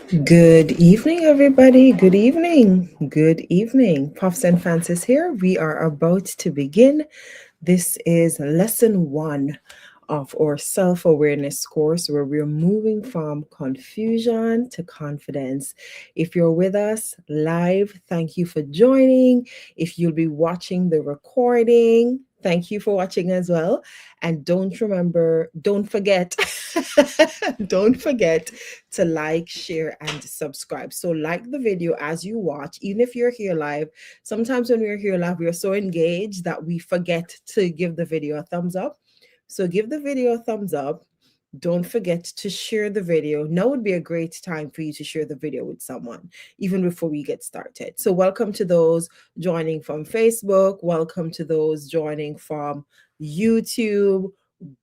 Good evening, everybody. Good evening. Good evening. Puffs and Fancies here. We are about to begin. This is lesson one of our self awareness course where we're moving from confusion to confidence. If you're with us live, thank you for joining. If you'll be watching the recording, thank you for watching as well. And don't forget, don't forget to like, share, and subscribe. So, like the video as you watch, even if you're here live. Sometimes when we're here live, we are so engaged that we forget to give the video a thumbs up. So, give the video a thumbs up. Don't forget to share the video. Now would be a great time for you to share the video with someone, even before we get started. So, welcome to those joining from Facebook. Welcome to those joining from YouTube.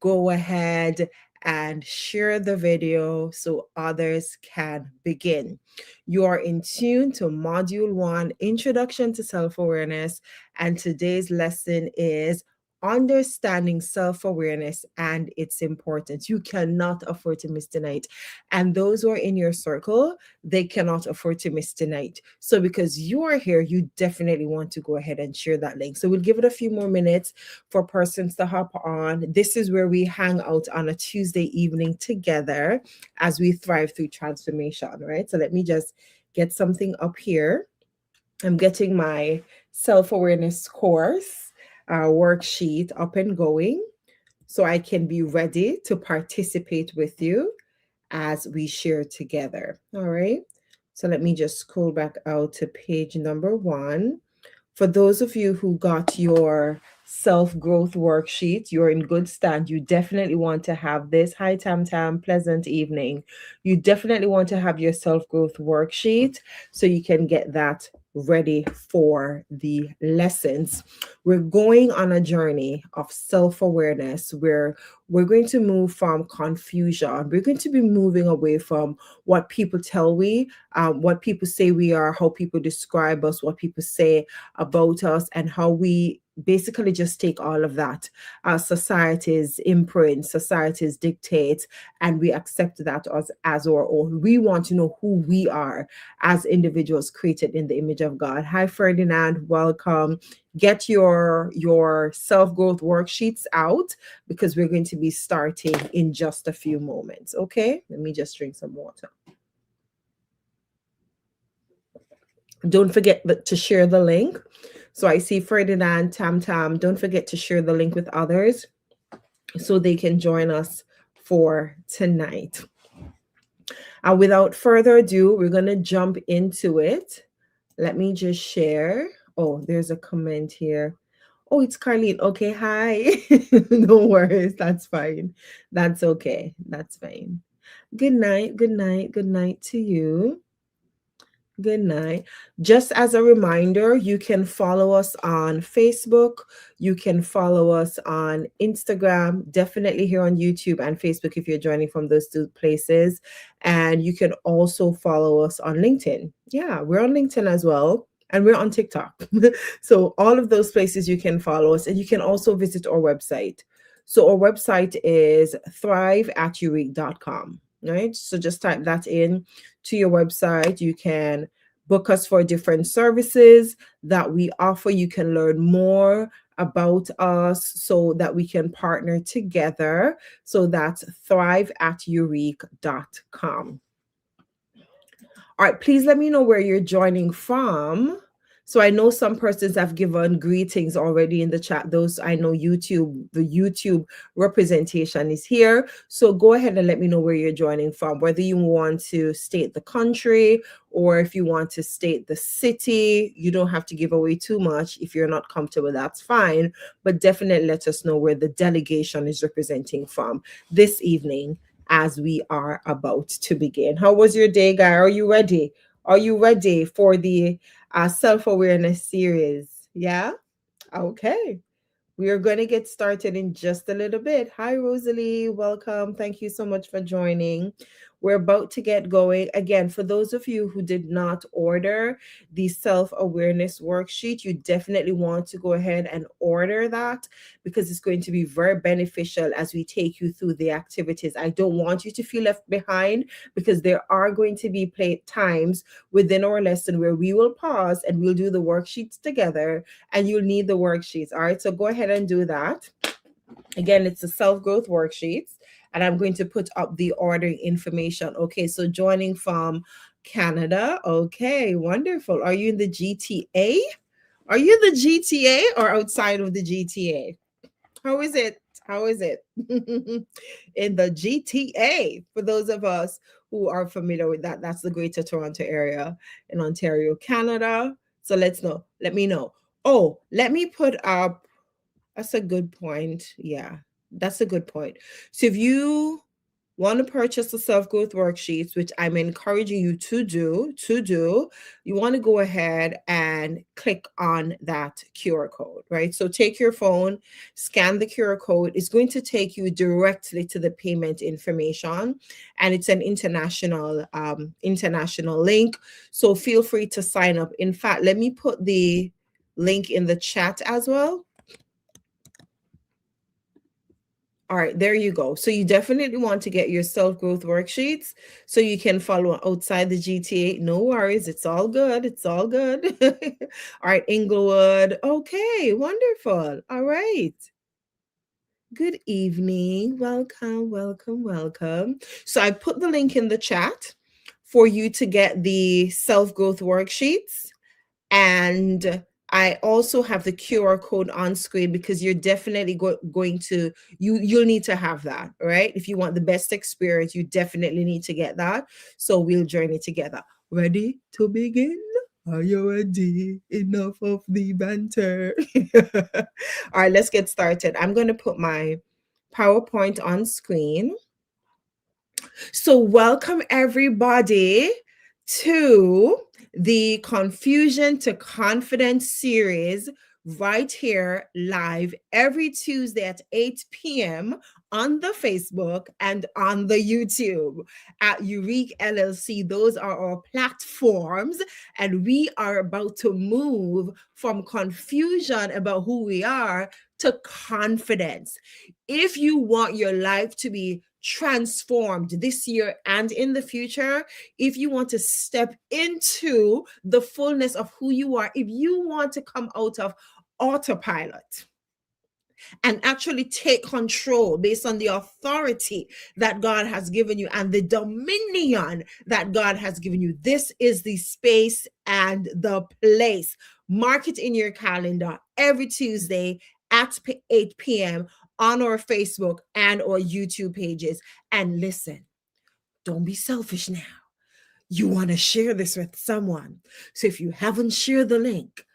Go ahead and share the video so others can begin. You are in tune to Module 1, Introduction to Self-Awareness, and today's lesson is understanding self-awareness and its importance. You cannot afford to miss tonight. And those who are in your circle, they cannot afford to miss tonight. So because you are here, you definitely want to go ahead and share that link. So we'll give it a few more minutes for persons to hop on. This is where we hang out on a Tuesday evening together as we thrive through transformation, right? So let me just get something up here. I'm getting my self-awareness course worksheet up and going so I can be ready to participate with you as we share together. All right. So let me just scroll back out to page number 1. For those of you who got your self-growth worksheet, you're in good stand. You definitely want to have this. Hi, Tam Tam. Pleasant evening. You definitely want to have your self-growth worksheet so you can get that ready for the lessons. We're going on a journey of self-awareness where we're going to move from confusion. We're going to be moving away from what people tell we, what people say we are, how people describe us, what people say about us, and how we basically just take all of that, society's imprint, society's dictates, and we accept that as our own. We want to know who we are as individuals created in the image of God. Hi, Ferdinand. Welcome. Get your self-growth worksheets out because we're going to be starting in just a few moments. Okay, let me just drink some water. Don't forget to share the link. So I see Ferdinand, Tam Tam. Don't forget to share the link with others so they can join us for tonight. And without further ado, we're going to jump into it. Let me just share. Oh, there's a comment here. Oh, it's Carlene. Okay, hi. No worries. That's fine. That's okay. That's fine. Good night. Good night. Good night to you. Good night. Just as a reminder, you can follow us on Facebook. You can follow us on Instagram, definitely here on YouTube and Facebook if you're joining from those two places. And you can also follow us on LinkedIn. Yeah, we're on LinkedIn as well. And we're on TikTok. So all of those places you can follow us. And you can also visit our website. So our website is thriveateurique.com. Right? So just type that in to your website. You can book us for different services that we offer. You can learn more about us so that we can partner together. So that's thriveateurique.com. All right, please let me know where you're joining from. So I know some persons have given greetings already in the chat. Those I know the YouTube representation is here. So go ahead and let me know where you're joining from, whether you want to state the country or if you want to state the city. You don't have to give away too much. If you're not comfortable, that's fine. But definitely let us know where the delegation is representing from this evening as we are about to begin. How was your day, guy? Are you ready? Are you ready for the self-awareness series? Yeah? Okay. We are going to get started in just a little bit. Hi, Rosalie. Welcome. Thank you so much for joining. We're about to get going. Again, for those of you who did not order the self awareness worksheet, you definitely want to go ahead and order that because it's going to be very beneficial as we take you through the activities. I don't want you to feel left behind because there are going to be times within our lesson where we will pause and we'll do the worksheets together, and you'll need the worksheets. All right, so go ahead and do that. Again, it's the self-growth worksheets, and I'm going to put up the ordering information. Okay, so joining from Canada. Okay, wonderful. Are you in the GTA? Are you in the GTA or outside of the GTA? How is it? How is it? In the GTA, for those of us who are familiar with that, that's the Greater Toronto Area in Ontario, Canada. So let's know. Let me know. Oh, let me put up, that's a good point. Yeah, that's a good point. So if you want to purchase the self-growth worksheets, which I'm encouraging you to do, you want to go ahead and click on that QR code, right? So take your phone, scan the QR code. It's going to take you directly to the payment information, and it's an international link. So feel free to sign up. In fact, let me put the link in the chat as well. All right, there you go. So you definitely want to get your self-growth worksheets so you can follow outside the GTA. No worries, it's all good. It's all good. All right, Inglewood. Okay, wonderful. All right. Good evening. Welcome, welcome, welcome. So I put the link in the chat for you to get the self-growth worksheets. And I also have the QR code on screen because you're definitely going to, you'll need to have that, right? If you want the best experience, you definitely need to get that. So we'll journey together. Ready to begin? Are you ready? Enough of the banter. All right, let's get started. I'm going to put my PowerPoint on screen. So, welcome everybody to the Confusion to Confidence series right here live every Tuesday at 8 p.m. on the Facebook and on the YouTube at Eurique LLC. Those are our platforms, and we are about to move from confusion about who we are to confidence. If you want your life to be transformed this year and in the future, if you want to step into the fullness of who you are, if you want to come out of autopilot and actually take control based on the authority that God has given you and the dominion that God has given you, this is the space and the place. Mark it in your calendar every Tuesday at 8 p.m. on our Facebook and our YouTube pages. And listen, don't be selfish now. You want to share this with someone. So if you haven't shared the link,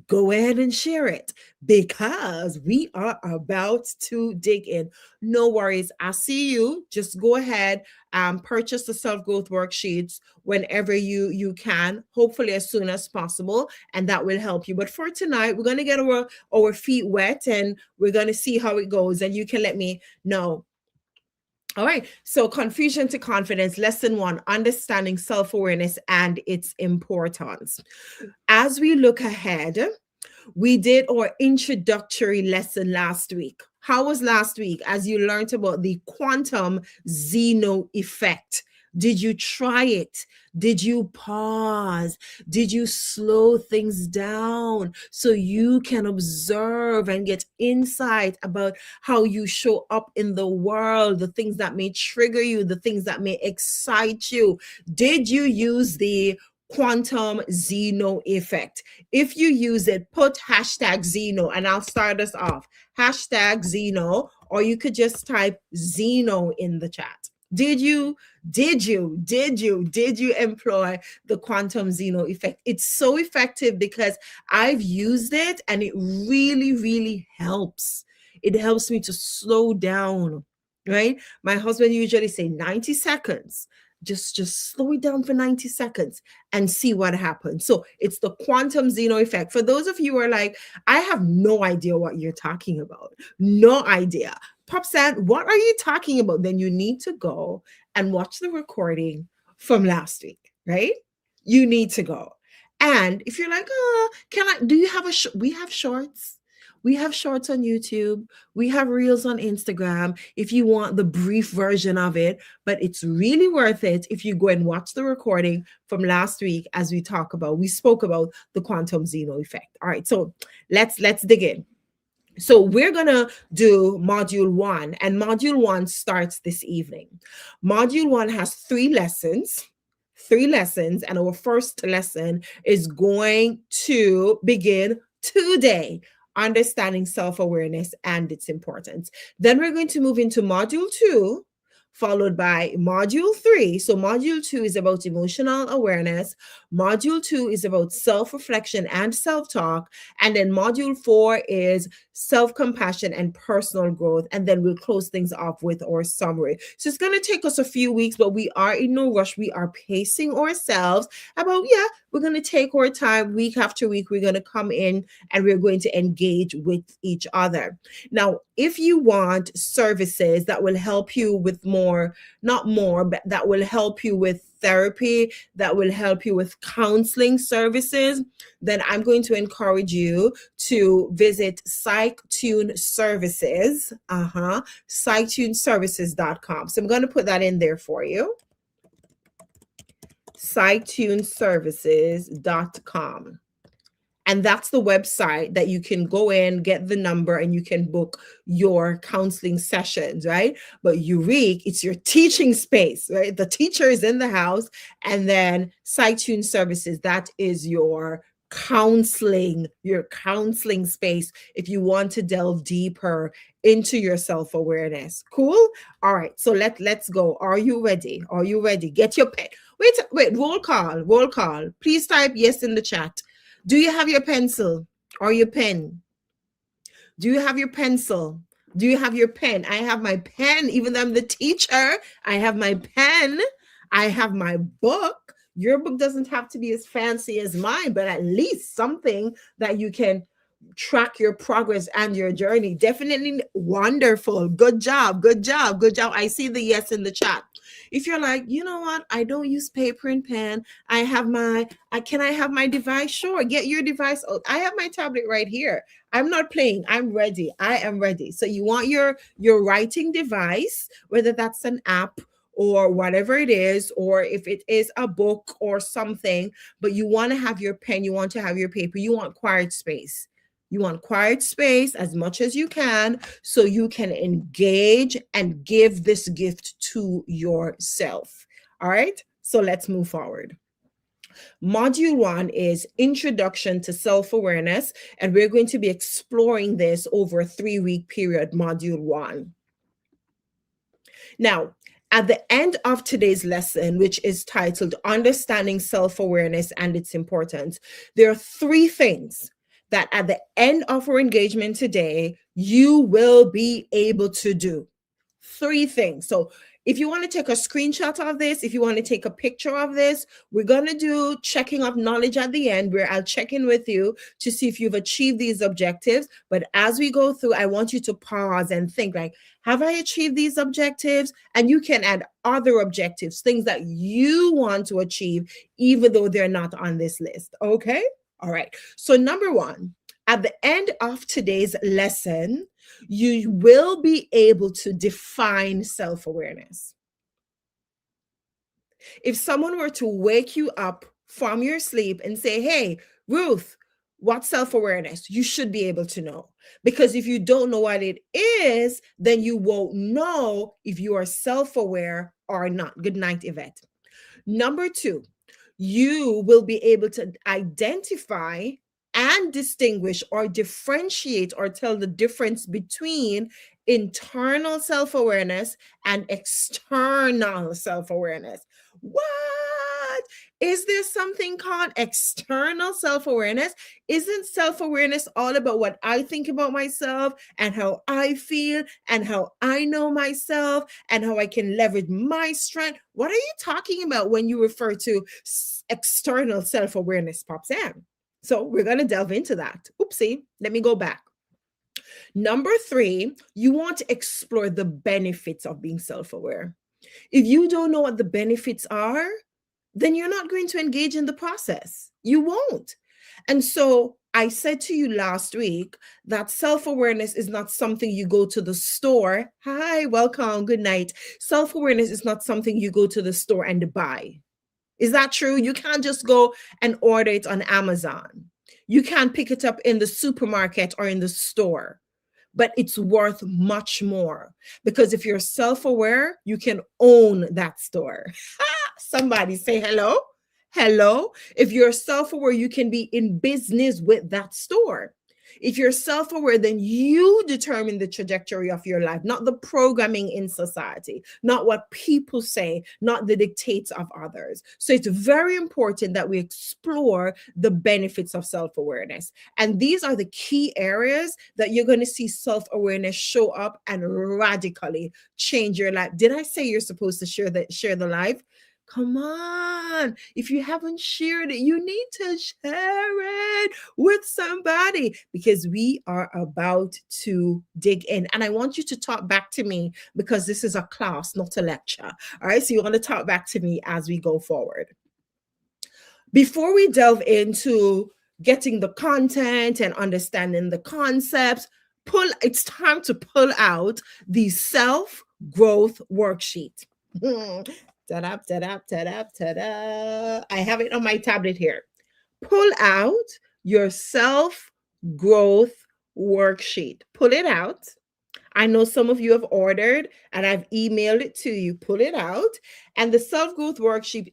go ahead and share it because we are about to dig in. No worries. I see you. Just go ahead and purchase the self-growth worksheets whenever you can, hopefully as soon as possible, and that will help you. But for tonight, we're going to get our feet wet and we're going to see how it goes, and you can let me know. All right. So, confusion to confidence, lesson 1, understanding self awareness and its importance. As we look ahead, we did our introductory lesson last week. How was last week as you learned about the quantum Zeno effect? Did you try it? Did you pause? Did you slow things down so you can observe and get insight about how you show up in the world, the things that may trigger you, the things that may excite you? Did you use the quantum Zeno effect? If you use it, put hashtag Zeno, and I'll start us off. Hashtag Zeno, or you could just type Zeno in the chat. Did you employ the quantum Zeno effect? It's so effective because I've used it and it really, really helps. It helps me to slow down, right? My husband usually say 90 seconds. Just slow it down for 90 seconds and see what happens. So it's the quantum Zeno effect. For those of you who are like, I have no idea what you're talking about. No idea. Popsan, what are you talking about? Then you need to go and watch the recording from last week, right? You need to go. And if you're like, oh, do you have we have shorts. We have shorts on YouTube. We have reels on Instagram if you want the brief version of it, but it's really worth it if you go and watch the recording from last week as we spoke about the quantum zero effect. All right, so let's dig in. So we're going to do module 1, and module 1 starts this evening. Module 1 has 3 lessons, and our first lesson is going to begin today, understanding self-awareness and its importance. Then we're going to move into module 2, followed by module 3. So module 2 is about emotional awareness. Module 2 is about self-reflection and self-talk. And then module 4 is self-compassion and personal growth. And then we'll close things off with our summary. So it's going to take us a few weeks, but we are in no rush. We are pacing ourselves about, we're going to take our time week after week. We're going to come in and we're going to engage with each other. Now, if you want services that will help you with but that will help you with therapy, that will help you with counseling services, then I'm going to encourage you to visit PsychTune Services, PsychTuneServices.com. So I'm going to put that in there for you. PsychTuneServices.com. And that's the website that you can go in, get the number, and you can book your counseling sessions, right? But Eurique, it's your teaching space, right? The teacher is in the house. And then PsychTune Services, that is your counseling space if you want to delve deeper into your self-awareness. Cool? All right, so let's go. Are you ready? Get your pen. Wait, roll call. Please type yes in the chat. Do you have your pencil or your pen? Do you have your pencil? Do you have your pen? I have my pen, even though I'm the teacher. I have my pen. I have my book. Your book doesn't have to be as fancy as mine, but at least something that you can track your progress and your journey. Definitely wonderful. Good job. I see the yes in the chat. If you're like, you know what, I don't use paper and pen. Can I have my device? Sure, get your device. Oh, I have my tablet right here. I'm not playing. I'm ready. I am ready. So you want your writing device, whether that's an app or whatever it is, or if it is a book or something, but you want to have your pen, you want to have your paper, you want quiet space. You want quiet space as much as you can so you can engage and give this gift to yourself. All right, so let's move forward. Module 1 is Introduction to Self-Awareness, and we're going to be exploring this over a 3-week period, Module 1. Now, at the end of today's lesson, which is titled Understanding Self-Awareness and Its Importance, there are 3 things that at the end of our engagement today, you will be able to do. 3 things. So if you want to take a screenshot of this, if you want to take a picture of this, we're going to do checking of knowledge at the end, where I'll check in with you to see if you've achieved these objectives. But as we go through, I want you to pause and think like, have I achieved these objectives? And you can add other objectives, things that you want to achieve, even though they're not on this list. Okay? All right. So number 1, at the end of today's lesson, you will be able to define self-awareness. If someone were to wake you up from your sleep and say, hey, Ruth, what's self-awareness? You should be able to know. Because if you don't know what it is, then you won't know if you are self-aware or not. Good night, Yvette. Number 2, you will be able to identify and distinguish or differentiate or tell the difference between internal self-awareness and external self-awareness. What? Is there something called external self-awareness? Isn't self-awareness all about what I think about myself and how I feel and how I know myself and how I can leverage my strength? What are you talking about when you refer to external self-awareness, Popsan? So we're going to delve into that. Oopsie, let me go back. Number 3, you want to explore the benefits of being self-aware. If you don't know what the benefits are, then you're not going to engage in the process. You won't. And so I said to you last week that self-awareness is not something you go to the store. Hi, welcome, good night. Self-awareness is not something you go to the store and buy. Is that true? You can't just go and order it on Amazon. You can't pick it up in the supermarket or in the store, but it's worth much more because if you're self-aware, you can own that store. Somebody say hello. Hello. If you're self-aware, you can be in business with that store. If you're self-aware, then you determine the trajectory of your life, not the programming in society, not what people say, not the dictates of others. So it's very important that we explore the benefits of self-awareness. And these are the key areas that you're going to see self-awareness show up and radically change your life. Did I say you're supposed to share the life? Come on. If you haven't shared it, you need to share it with somebody because we are about to dig in. And I want you to talk back to me because this is a class, not a lecture. All right. So you want to talk back to me as we go forward. Before we delve into getting the content and understanding the concepts, it's time to pull out the self-growth worksheet. Ta-da, ta-da, ta-da, ta-da. I have it on my tablet here. Pull out your self-growth worksheet. Pull it out. I know some of you have ordered and I've emailed it to you. Pull it out. And the self-growth worksheet,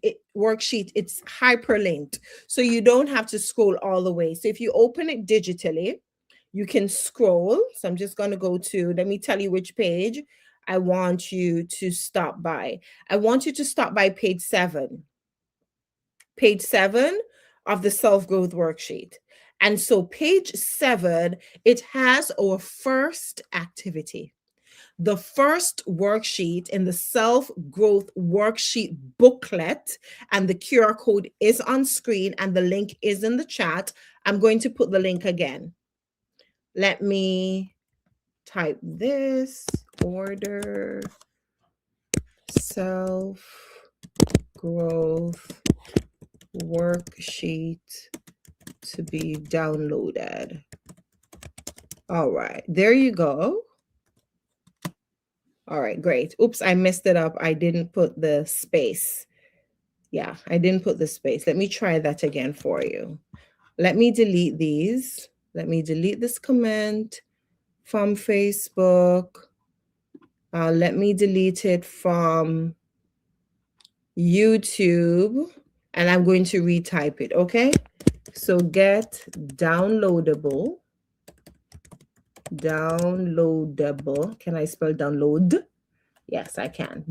it's hyperlinked. So you don't have to scroll all the way. So if you open it digitally, you can scroll. So I'm just going to go to, let me tell you which page I want you to stop by. I want you to stop by page 7. Page 7 of the self-growth worksheet. And so page 7, it has our first activity. The first worksheet in the self-growth worksheet booklet, and the QR code is on screen and the link is in the chat. I'm going to put the link again. Let me type this, order self-growth worksheet to be downloaded. All right, there you go. All right, great. Oops, I messed it up. I didn't put the space. Yeah, I didn't put the space. Let me try that again for you. Let me delete these. Let me delete this comment from Facebook. Let me delete it from YouTube, and I'm going to retype it, okay? So get downloadable. Can I spell download? Yes, I can.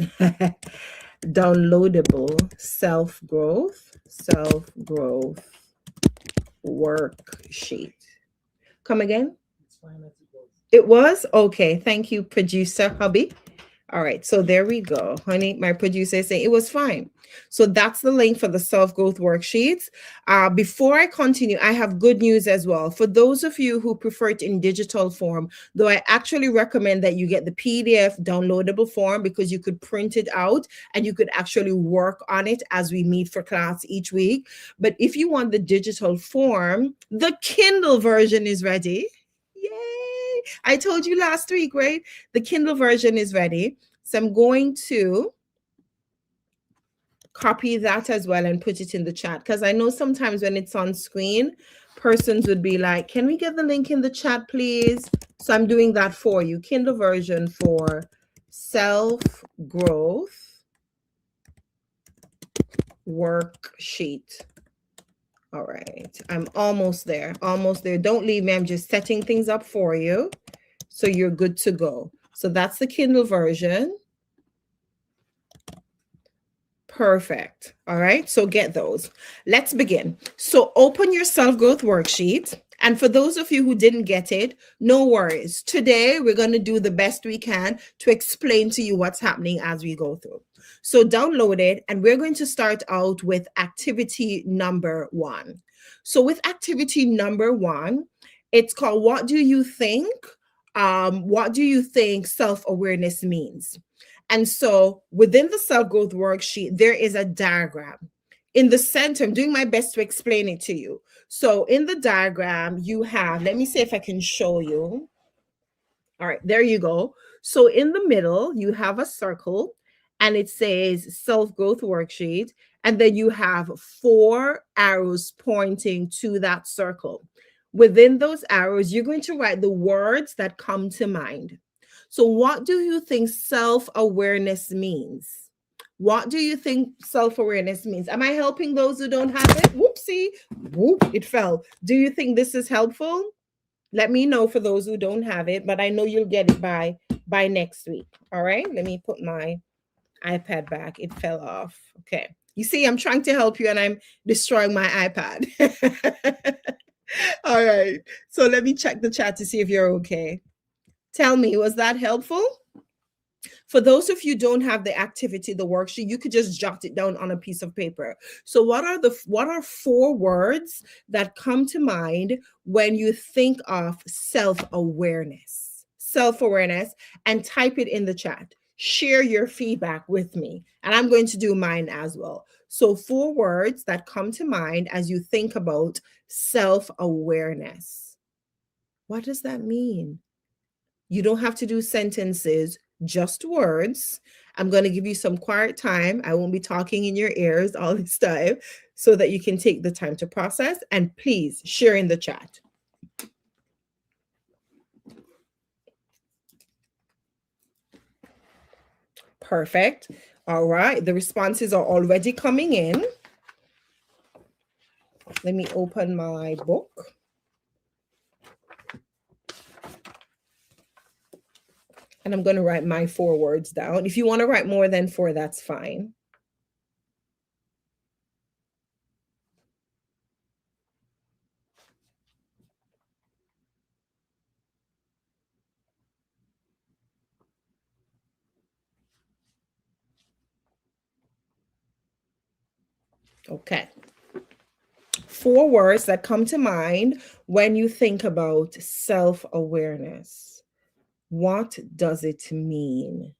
Downloadable self-growth worksheet. Come again? It was? Okay. Thank you, producer hubby. All right. So there we go. Honey, my producer is saying it was fine. So that's the link for the self-growth worksheets. Before I continue, I have good news as well. For those of you who prefer it in digital form, though I actually recommend that you get the PDF downloadable form because you could print it out and you could actually work on it as we meet for class each week. But if you want the digital form, the Kindle version is ready. Yay! I told you last week, right? The Kindle version is ready. So I'm going to copy that as well and put it in the chat because I know sometimes when it's on screen, persons would be like, can we get the link in the chat, please? So I'm doing that for you. Kindle version for self-growth worksheet. All right, I'm almost there, almost there. Don't leave me. I'm just setting things up for you so you're good to go. So that's the Kindle version. Perfect. All right, so get those. Let's begin. So open your self-growth worksheet. And for those of you who didn't get it, no worries. Today, we're going to do the best we can to explain to you what's happening as we go through. So download it, and we're going to start out with activity number 1. So with activity number 1, it's called What Do You Think What do you think self-awareness means? And so within the self-growth worksheet, there is a diagram. In the center, I'm doing my best to explain it to you. So in the diagram, you have, let me see if I can show you. All right, there you go. So in the middle, you have a circle and it says self growth worksheet. And then you have four arrows pointing to that circle. Within those arrows, you're going to write the words that come to mind. So, what do you think self awareness means? What do you think self awareness means? Am I helping those who don't have it? Whoopsie, whoop, it fell. Do you think this is helpful? Let me know for those who don't have it, but I know you'll get it by next week. All right, let me put my iPad back. It fell off. Okay, you see, I'm trying to help you and I'm destroying my iPad. All right, so let me check the chat to see if you're okay. Tell me, was that helpful? For those of you who don't have the activity, the worksheet, you could just jot it down on a piece of paper. So what are four words that come to mind when you think of self-awareness? Self-awareness, and type it in the chat. Share your feedback with me, and I'm going to do mine as well. So four words that come to mind as you think about self-awareness. What does that mean? You don't have to do sentences, just words. I'm going to give you some quiet time. I won't be talking in your ears all this time so that you can take the time to process. And please share in the chat. Perfect. All right. The responses are already coming in. Let me open my book. And I'm going to write my four words down. If you want to write more than four, that's fine. Okay. Four words that come to mind when you think about self-awareness. What does it mean?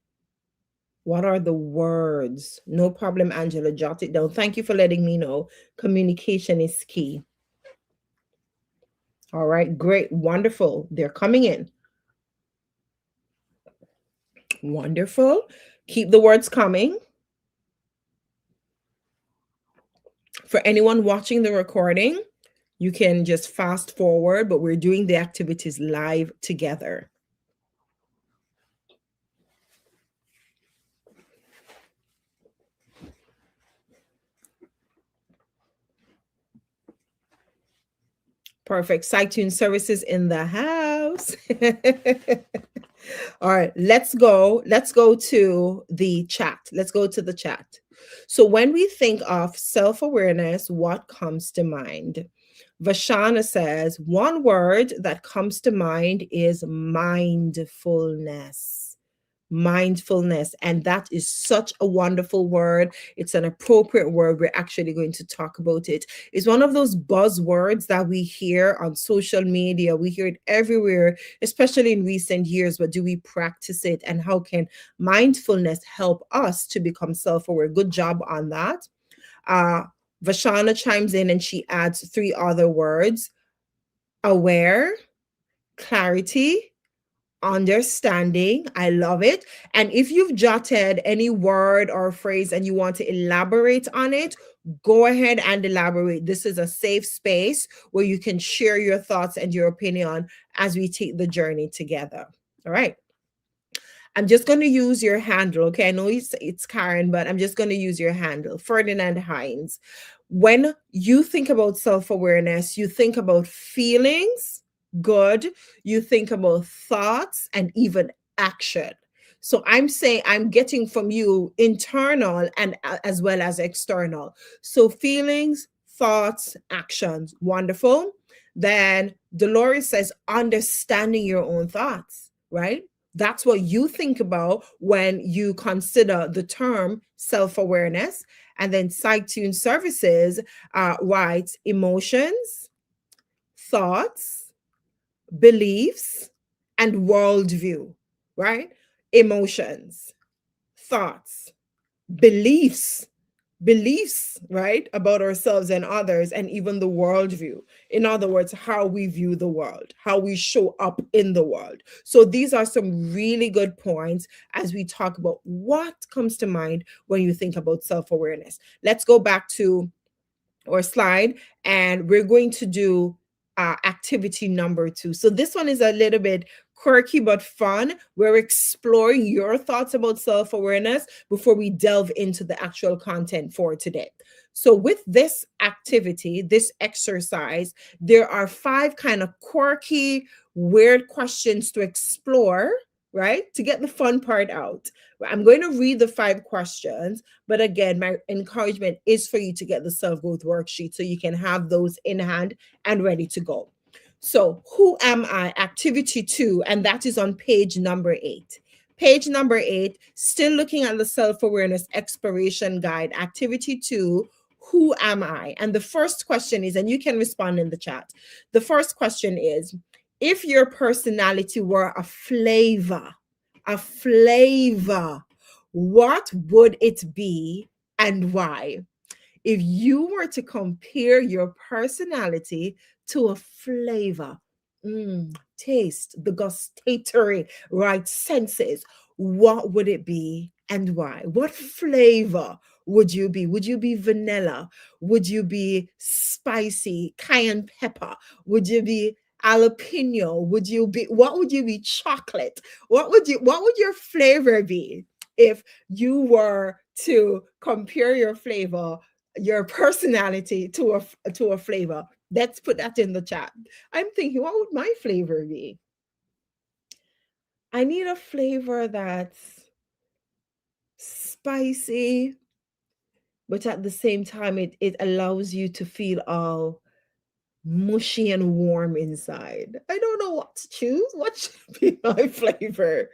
What are the words? No problem, Angela. Jot it down. Thank you for letting me know. Communication is key. All right, great, wonderful. They're coming in. Wonderful. Keep the words coming. For anyone watching the recording, you can just fast forward, but we're doing the activities live together. Perfect. SciTune services in the house. All right, let's go. Let's go to the chat. Let's go to the chat. So when we think of self-awareness, what comes to mind? Vashana says, one word that comes to mind is mindfulness. Mindfulness. And that is such a wonderful word. It's an appropriate word. We're actually going to talk about it. It's one of those buzzwords that we hear on social media. We hear it everywhere, especially in recent years. But do we practice it? And how can mindfulness help us to become self-aware? Good job on that. Vashana chimes in and she adds three other words: aware, clarity, understanding. I love it. And if you've jotted any word or phrase and you want to elaborate on it, go ahead and elaborate. This is a safe space where you can share your thoughts and your opinion as we take the journey together. All right. I'm just going to use your handle. Okay. I know it's Karen, but I'm just going to use your handle, Ferdinand Hines. When you think about self-awareness, you think about feelings, good. You think about thoughts and even action. So I'm saying I'm getting from you internal and as well as external. So feelings, thoughts, actions. Wonderful. Then Dolores says understanding your own thoughts, right? That's what you think about when you consider the term self-awareness. And then SciTune Services writes emotions, thoughts, beliefs, and worldview, right? Emotions, thoughts, beliefs, right, about ourselves and others, and even the worldview. In other words, how we view the world, how we show up in the world. So these are some really good points as we talk about what comes to mind when you think about self-awareness. Let's go back to or slide, and we're going to do activity number 2. So this one is a little bit quirky but fun. We're exploring your thoughts about self-awareness before we delve into the actual content for today. So with this activity, this exercise, there are 5 kind of quirky, weird questions to explore, right? To get the fun part out. I'm going to read the 5 questions, but again, my encouragement is for you to get the self-growth worksheet so you can have those in hand and ready to go. So, who am I? Activity 2, and that is on page number 8. Page number 8, still looking at the self-awareness exploration guide. Activity 2, who am I? And the first question is, and you can respond in the chat. The first question is, if your personality were a flavor, what would it be and why? If you were to compare your personality to a flavor, taste, the gustatory, right, senses, what would it be and why? What flavor would you be? Would you be vanilla? Would you be spicy, cayenne pepper? Would you be jalapeno? Would you be, what would you be? Chocolate? What would your flavor be if you were to compare your personality to a flavor? Let's put that in the chat. I'm thinking, what would my flavor be? I need a flavor that's spicy, but at the same time, it allows you to feel all mushy and warm inside. I don't know what to choose. What should be my flavor?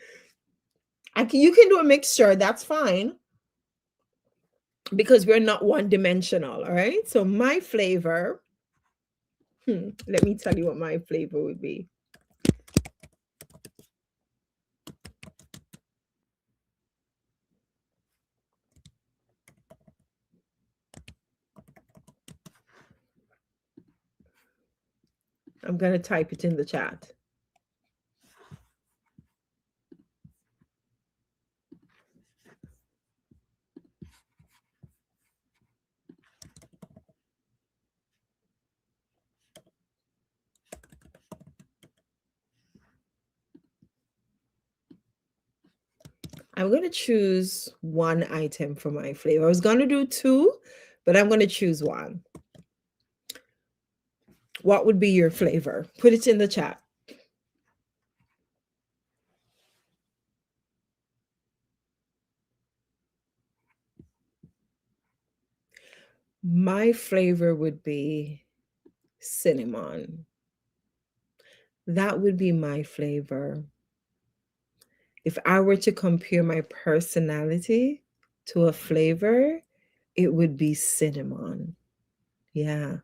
You can do a mixture. That's fine, because we're not one dimensional. All right. So my flavor. Let me tell you what my flavor would be. I'm going to type it in the chat. I'm going to choose one item for my flavor. I was going to do 2, but I'm going to choose 1. What would be your flavor? Put it in the chat. My flavor would be cinnamon. That would be my flavor. If I were to compare my personality to a flavor, it would be cinnamon. Yeah.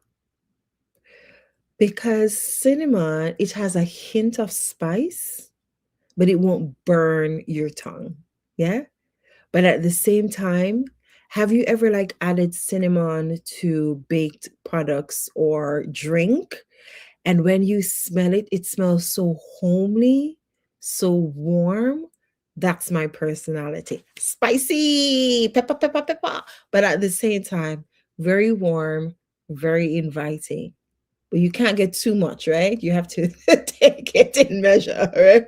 Because cinnamon, it has a hint of spice, but it won't burn your tongue. Yeah. But at the same time, have you ever like added cinnamon to baked products or drink? And when you smell it, it smells so homely, so warm. That's my personality. Spicy, pepper, pepper, pepper. But at the same time, very warm, very inviting. But you can't get too much, right? You have to take it in measure, right?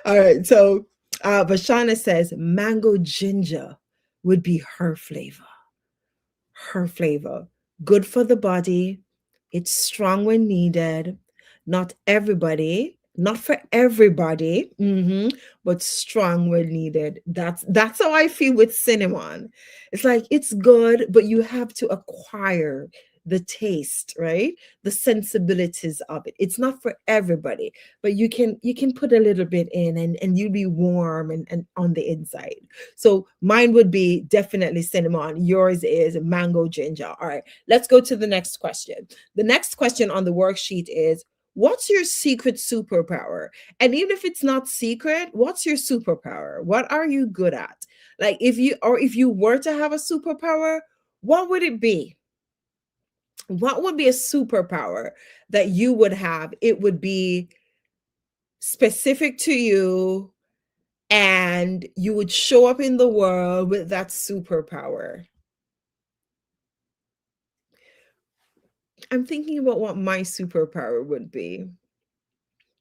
All right. So, Bashana says mango ginger would be her flavor. Her flavor. Good for the body. It's strong when needed. Not for everybody, but strong when needed. That's how I feel with cinnamon. It's like it's good, but you have to acquire the taste, right? The sensibilities of it. It's not for everybody, but you can put a little bit in, and you'll be warm and on the inside. So mine would be definitely cinnamon. Yours is mango ginger. All right, let's go to the next question. The next question on the worksheet is, What's your secret superpower? And even if it's not secret, what's your superpower? What are you good at? Like if you were to have a superpower, what would it be? What would be a superpower that you would have? It would be specific to you, and you would show up in the world with that superpower. I'm thinking about what my superpower would be.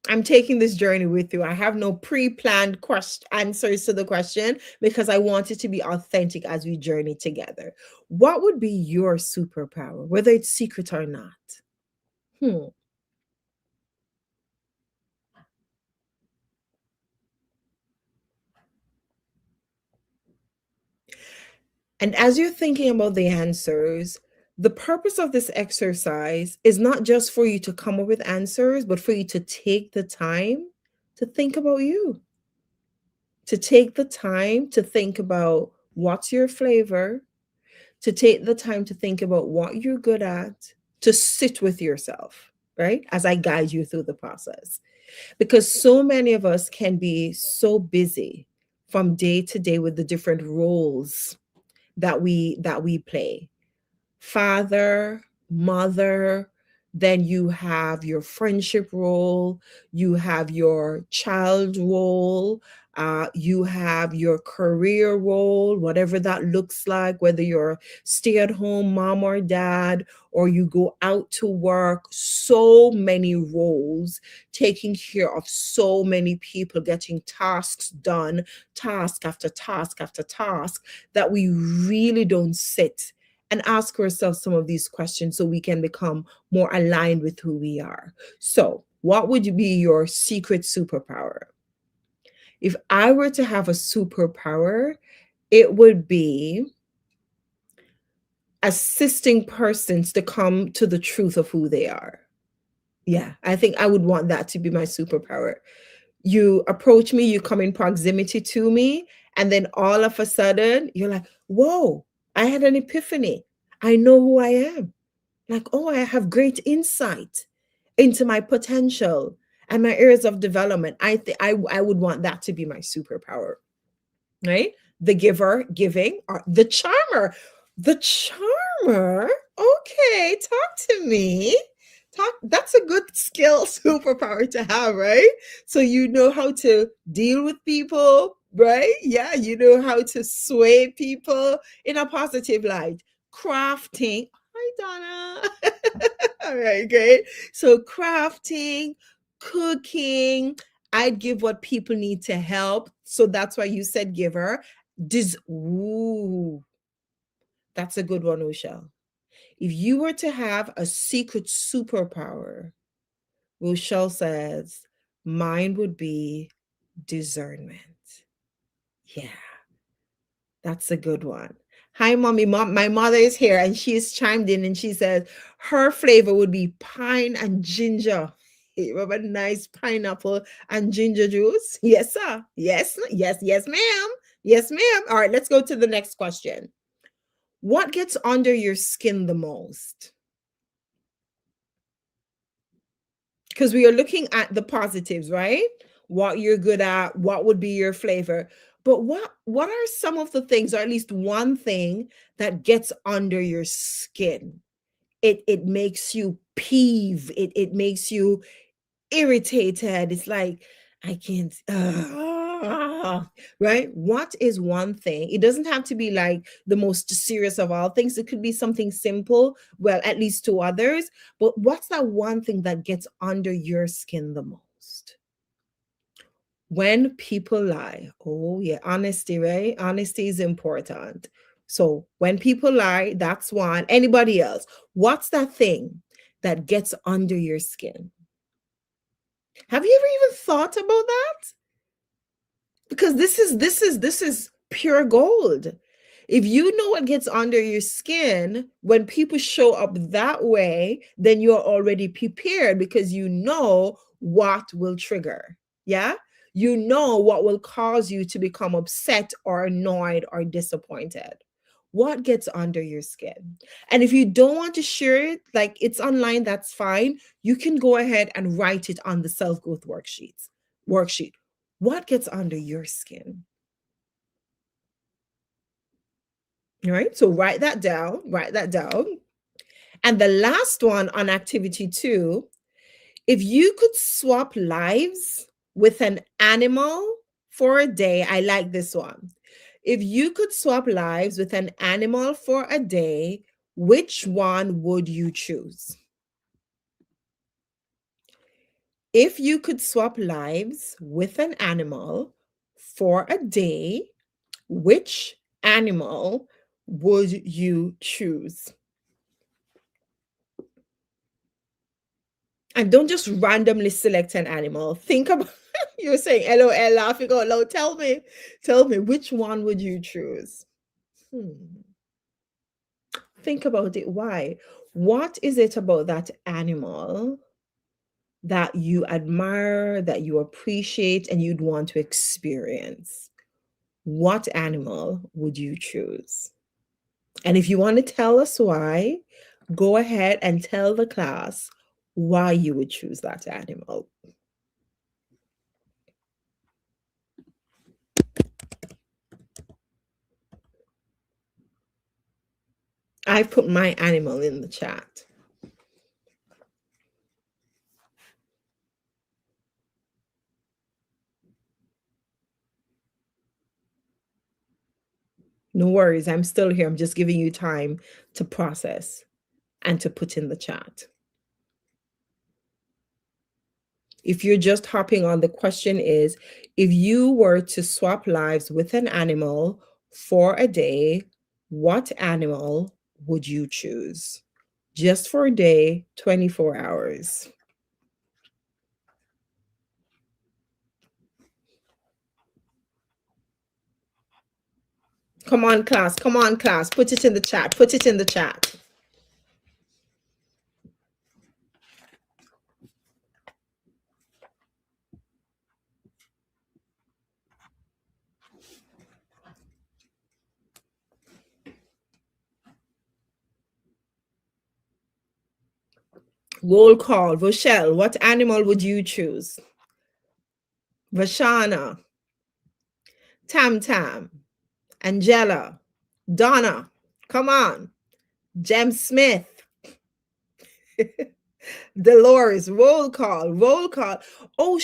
I'm taking this journey with you. I have no pre-planned answers to the question because I want it to be authentic as we journey together. What would be your superpower, whether it's secret or not? Hmm. And as you're thinking about the answers, the purpose of this exercise is not just for you to come up with answers, but for you to take the time to think about you, to take the time to think about what's your flavor, to take the time to think about what you're good at, to sit with yourself, right? As I guide you through the process. Because so many of us can be so busy from day to day with the different roles that we play. Father, mother, then you have your friendship role, you have your child role, you have your career role, whatever that looks like, whether you're stay at home mom or dad, or you go out to work. So many roles, taking care of so many people, getting tasks done, task after task after task, that we really don't sit and ask ourselves some of these questions so we can become more aligned with who we are. So, what would be your secret superpower? If I were to have a superpower, it would be assisting persons to come to the truth of who they are. Yeah, I think I would want that to be my superpower. You approach me, you come in proximity to me, and then all of a sudden you're like, whoa, I had an epiphany. I know who I am. Like, oh, I have great insight into my potential and my areas of development. I would want that to be my superpower, right? The giver, giving, or the charmer. The charmer. Okay, talk to me. Talk. That's a good skill, superpower to have, right? So you know how to deal with people, right? Yeah, you know how to sway people in a positive light. Crafting. Hi, Donna. All right, great. So crafting, cooking, I'd give what people need to help. So that's why you said giver. Ooh, that's a good one, Rochelle. If you were to have a secret superpower, Rochelle says, mine would be discernment. Yeah, that's a good one. Hi, mommy. My mother is here and she's chimed in and she says her flavor would be pine and ginger. You have a nice pineapple and ginger juice. Yes, sir. Yes, yes, yes, ma'am. Yes, ma'am. All right, let's go to the next question. What gets under your skin the most? Because we are looking at the positives, right? What you're good at, what would be your flavor. But what are some of the things, or at least one thing that gets under your skin? It makes you peeve. It makes you irritated. It's like, I can't, right? What is one thing? It doesn't have to be like the most serious of all things. It could be something simple, well, at least to others. But what's that one thing that gets under your skin the most? When people lie. Oh, yeah, honesty, right? Honesty is important. So when people lie, that's one. Anybody else? What's that thing that gets under your skin? Have you ever even thought about that? Because this is pure gold. If you know what gets under your skin, when people show up that way, then you're already prepared because you know what will trigger. Yeah? You know what will cause you to become upset or annoyed or disappointed. What gets under your skin? And if you don't want to share it, like it's online, that's fine. You can go ahead and write it on the self-growth worksheet. What gets under your skin? All right. So write that down. Write that down. And the last one on activity 2, if you could swap lives with an animal for a day, I like this one. If you could swap lives with an animal for a day, which one would you choose? If you could swap lives with an animal for a day, which animal would you choose? And don't just randomly select an animal. Think about you're saying LOL laughing out loud. Tell me, which one would you choose? Think about it. Why? What is it about that animal that you admire, that you appreciate, and you'd want to experience? What animal would you choose? And if you want to tell us why, go ahead and tell the class why you would choose that animal. I put my animal in the chat. No worries, I'm still here. I'm just giving you time to process and to put in the chat. If you're just hopping on, the question is, if you were to swap lives with an animal for a day, what animal would you choose? Just for a day, 24 hours. Come on, class. Come on, class. Put it in the chat. Put it in the chat. Roll call. Rochelle, what animal would you choose? Vashana, Tam Tam, Angela, Donna, come on, Jem Smith, Dolores, roll call, roll call. Oh,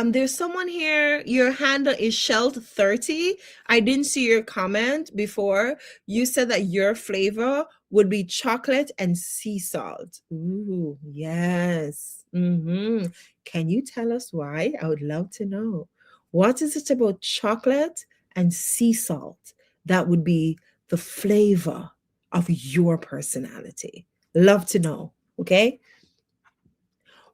there's someone here. Your handle is Shelt30. I didn't see your comment before. You said that your flavor would be chocolate and sea salt. Ooh, yes. Can you tell us why? I would love to know. What is it about chocolate and sea salt that would be the flavor of your personality? Love to know. Okay.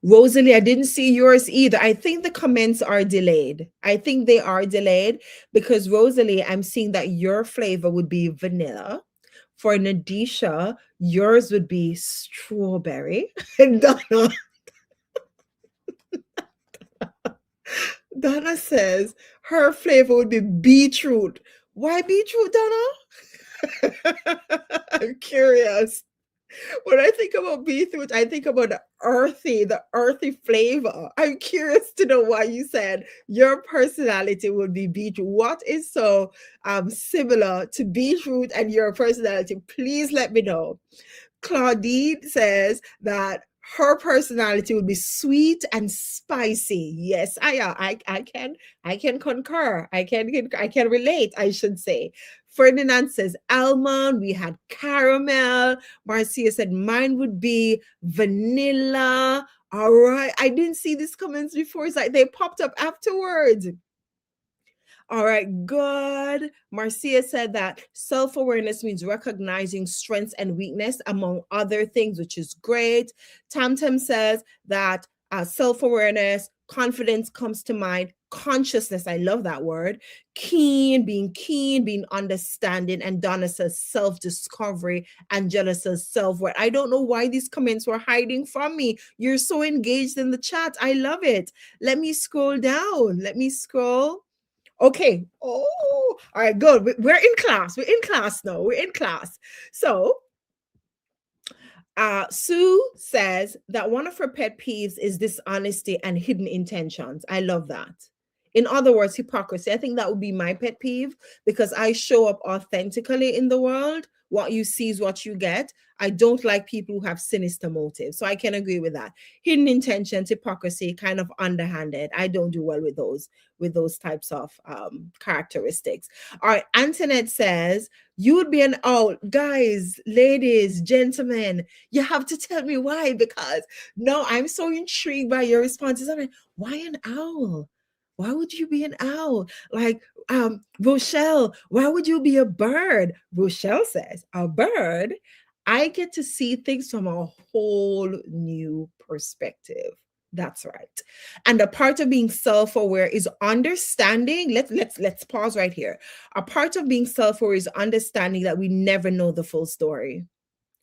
Rosalie, I didn't see yours either. I think the comments are delayed. I think they are delayed because Rosalie, I'm seeing that your flavor would be vanilla. For Nadisha, yours would be strawberry. And Donna says her flavor would be beetroot. Why beetroot, Donna? I'm curious. When I think about beetroot, I think about the earthy flavor. I'm curious to know why you said your personality would be beetroot. What is so similar to beetroot and your personality? Please let me know. Claudine says that her personality would be sweet and spicy. Yes, I can concur. I can relate, I should say. Ferdinand says almond. We had caramel. Marcia said mine would be vanilla. All right. I didn't see these comments before. It's like they popped up afterwards. All right, good. Marcia said that self-awareness means recognizing strengths and weakness, among other things, which is great. Tamtam says that self-awareness, confidence comes to mind. Consciousness, I love that word. Keen, being understanding. And Donna says self-discovery. Angela says self-worth. I don't know why these comments were hiding from me. You're so engaged in the chat. I love it. Let me scroll down. Let me scroll. Okay. Oh, all right, good. We're in class. We're in class now. We're in class. So, Sue says that one of her pet peeves is dishonesty and hidden intentions. I love that. In other words, hypocrisy. I think that would be my pet peeve because I show up authentically in the world. What you see is what you get. I don't like people who have sinister motives. So I can agree with that. Hidden intentions, hypocrisy, kind of underhanded. I don't do well with those types of characteristics. All right, Antoinette says, you would be an owl. Guys, ladies, gentlemen, you have to tell me why, because no, I'm so intrigued by your responses. I'm like, why an owl? Why would you be an owl? Like, Rochelle, why would you be a bird? Rochelle says, a bird, I get to see things from a whole new perspective. That's right. And a part of being self-aware is understanding. Let's pause right here. A part of being self-aware is understanding that we never know the full story.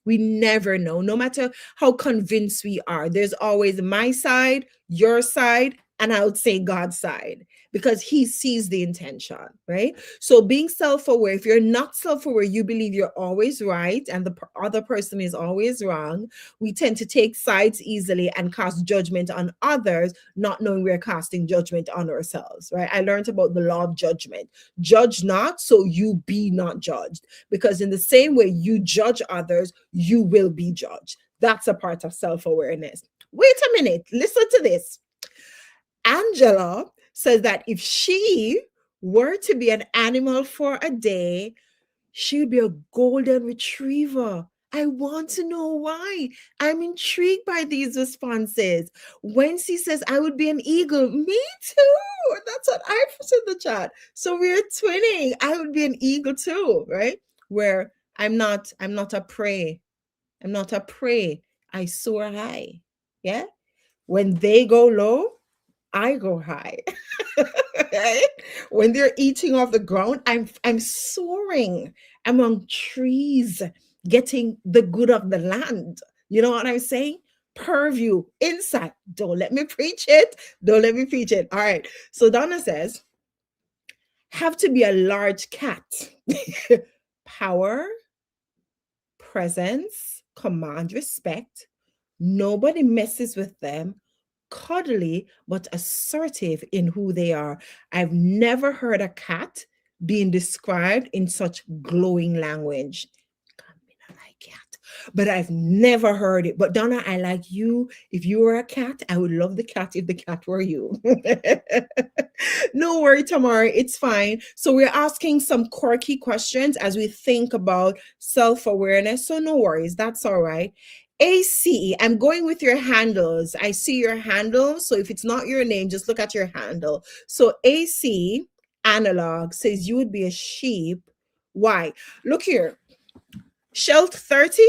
We never know, no matter how convinced we are. There's always my side, your side, and I would say God's side because he sees the intention, right? So being self-aware, if you're not self-aware, you believe you're always right and the other person is always wrong. We tend to take sides easily and cast judgment on others, not knowing we're casting judgment on ourselves, right? I learned about the law of judgment. Judge not, so you be not judged. Because in the same way you judge others, you will be judged. That's a part of self-awareness. Wait a minute, listen to this. Angela says that if she were to be an animal for a day, she would be a golden retriever. I want to know why. I'm intrigued by these responses. Wency says, I would be an eagle. Me too. That's what I put in the chat. So we're twinning. I would be an eagle too, right? Where I'm not a prey. I'm not a prey. I soar high. Yeah. When they go low, I go high. Right? When they're eating off the ground, I'm soaring among trees, getting the good of the land. You know what I'm saying? Purview, insight. Don't let me preach it. Don't let me preach it. All right. So Donna says, have to be a large cat. Power, presence, command respect. Nobody messes with them. Cuddly, but assertive in who they are. I've never heard a cat being described in such glowing language. I like cat, but I've never heard it. But Donna, I like you. If you were a cat, I would love the cat if the cat were you. No worry, Tamara, it's fine. So we're asking some quirky questions as we think about self-awareness. So no worries, that's all right. AC, I'm going with your handles. I see your handle. So if it's not your name, just look at your handle. So AC analog says you would be a sheep. Why? Look here. Shelf 30,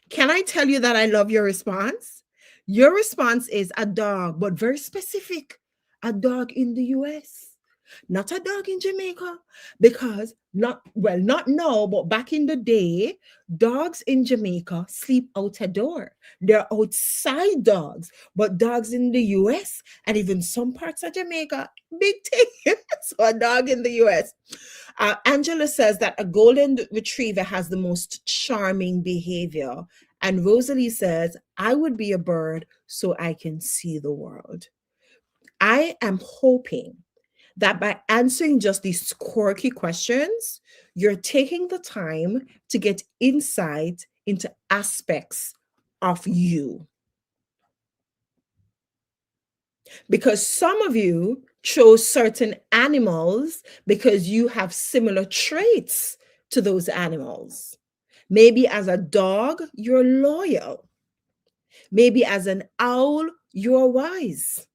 can I tell you that I love your response? Your response is a dog, but very specific. A dog in the US, not a dog in Jamaica. Because not now, but back in the day, dogs in Jamaica sleep out a door. They're outside dogs, but dogs in the US and even some parts of Jamaica, big thing. So a dog in the US. Angela says that a golden retriever has the most charming behavior. And Rosalie says, I would be a bird so I can see the world. I am hoping that by answering just these quirky questions, you're taking the time to get insight into aspects of you. Because some of you chose certain animals because you have similar traits to those animals. Maybe as a dog, you're loyal. Maybe as an owl, you're wise.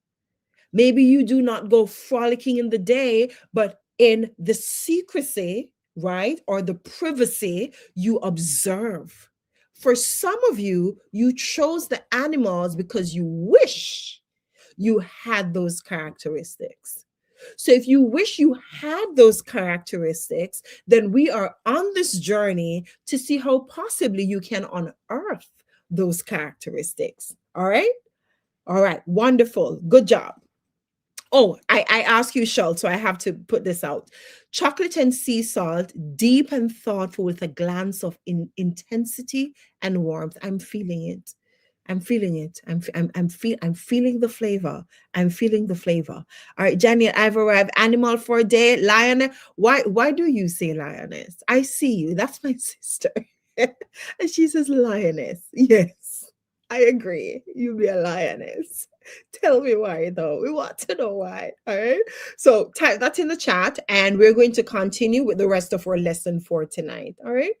Maybe you do not go frolicking in the day, but in the secrecy, right, or the privacy, you observe. For some of you, you chose the animals because you wish you had those characteristics. So if you wish you had those characteristics, then we are on this journey to see how possibly you can unearth those characteristics. All right? All right, wonderful. Good job. Oh, I ask you, Shell, so I have to put this out. Chocolate and sea salt, deep and thoughtful with a glance of intensity and warmth. I'm feeling it. I'm feeling it. I'm feeling the flavor. I'm feeling the flavor. All right, Jenny, I've arrived. Animal for a day, lioness. Why do you say lioness? I see you. That's my sister. And she says lioness. Yes, I agree. You be a lioness. Tell me why, though. We want to know why. All right. So type that in the chat, and we're going to continue with the rest of our lesson for tonight. All right.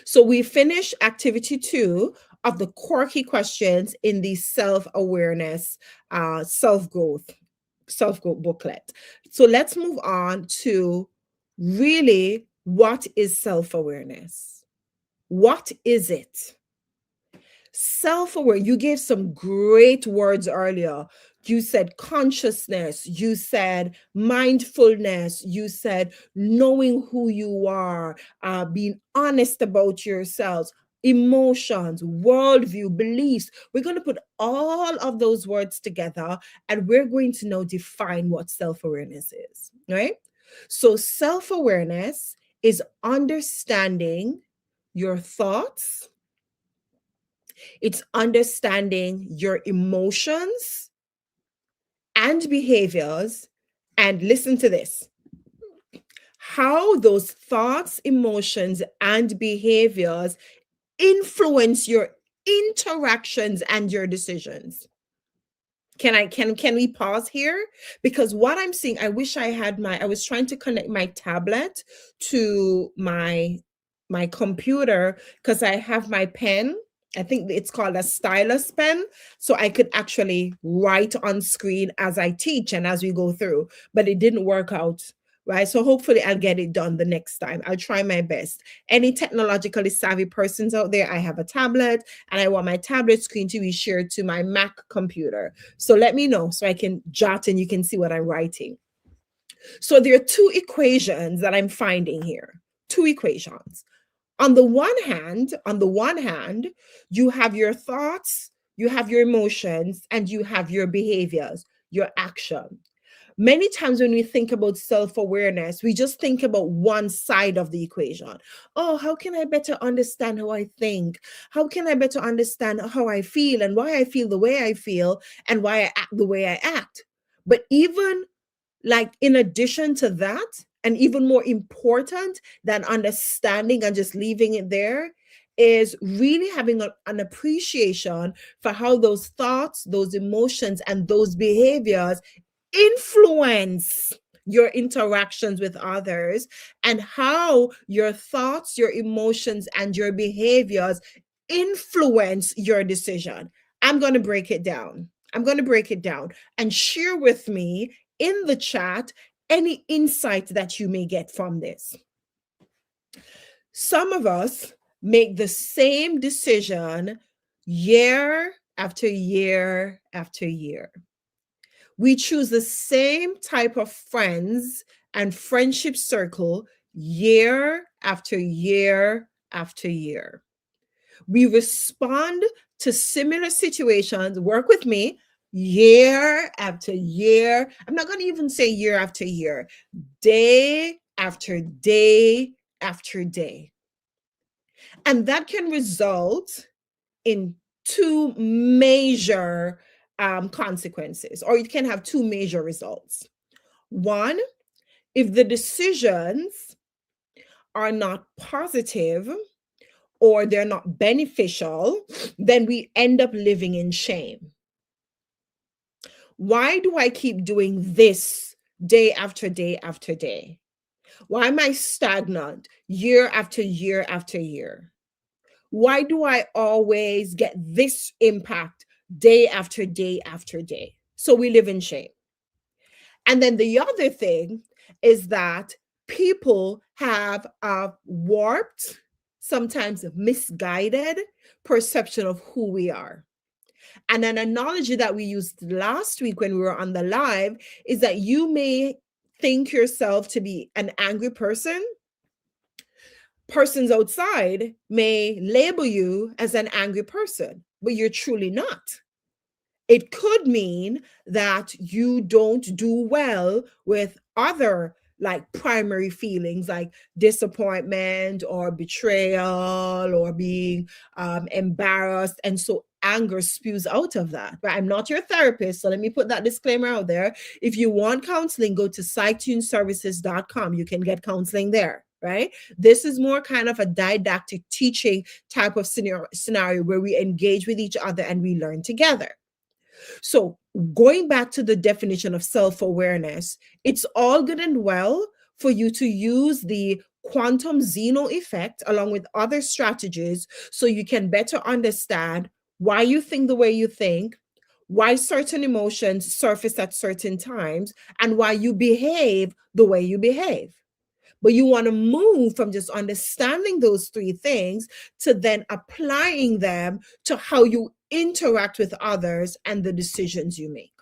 So we finish activity 2 of the quirky questions in the self-awareness, self-growth booklet. So let's move on to really what is self-awareness? What is it? Self-aware, you gave some great words earlier. You said consciousness, you said mindfulness, you said knowing who you are, being honest about yourselves, emotions, worldview, beliefs. We're going to put all of those words together, and we're going to now define what self-awareness is, right? So self-awareness is understanding your thoughts, it's understanding your emotions and behaviors. And listen to this, how those thoughts, emotions, and behaviors influence your interactions and your decisions. Can we pause here? Because what I'm seeing, I wish I was trying to connect my tablet to my computer, because I have my pen. I think it's called a stylus pen. So I could actually write on screen as I teach and as we go through, but it didn't work out. Right. So hopefully I'll get it done the next time. I'll try my best. Any technologically savvy persons out there, I have a tablet and I want my tablet screen to be shared to my Mac computer. So let me know so I can jot and you can see what I'm writing. So there are two equations that I'm finding here. Two equations. On the one hand, you have your thoughts, you have your emotions, and you have your behaviors, your action. Many times when we think about self-awareness, we just think about one side of the equation. Oh, how can I better understand how I think? How can I better understand how I feel and why I feel the way I feel and why I act the way I act? But even like in addition to that, and even more important than understanding and just leaving it there, is really having an appreciation for how those thoughts, those emotions, and those behaviors influence your interactions with others, and how your thoughts, your emotions, and your behaviors influence your decision. I'm going to break it down. I'm going to break it down and share with me in the chat any insight that you may get from this. Some of us make the same decision year after year after year. We choose the same type of friends and friendship circle year after year after year. We respond to similar situations, work with me, year after year. I'm not going to even say year after year, day after day after day. And that can result in two major consequences, or it can have two major results. One, if the decisions are not positive or they're not beneficial, then we end up living in shame. Why do I keep doing this day after day after day? Why am I stagnant year after year after year? Why do I always get this impact day after day after day? So we live in shame. And then the other thing is that people have a warped, sometimes misguided perception of who we are. And an analogy that we used last week when we were on the live is that you may think yourself to be an angry person. Persons outside may label you as an angry person, but you're truly not. It could mean that you don't do well with other like primary feelings like disappointment or betrayal or being embarrassed. And so anger spews out of that. But I'm not your therapist. So let me put that disclaimer out there. If you want counseling, go to sitetuneservices.com. You can get counseling there. Right? This is more kind of a didactic teaching type of scenario where we engage with each other and we learn together. So, going back to the definition of self awareness, it's all good and well for you to use the quantum zeno effect along with other strategies so you can better understand why you think the way you think, why certain emotions surface at certain times, and why you behave the way you behave. But you want to move from just understanding those three things to then applying them to how you interact with others and the decisions you make.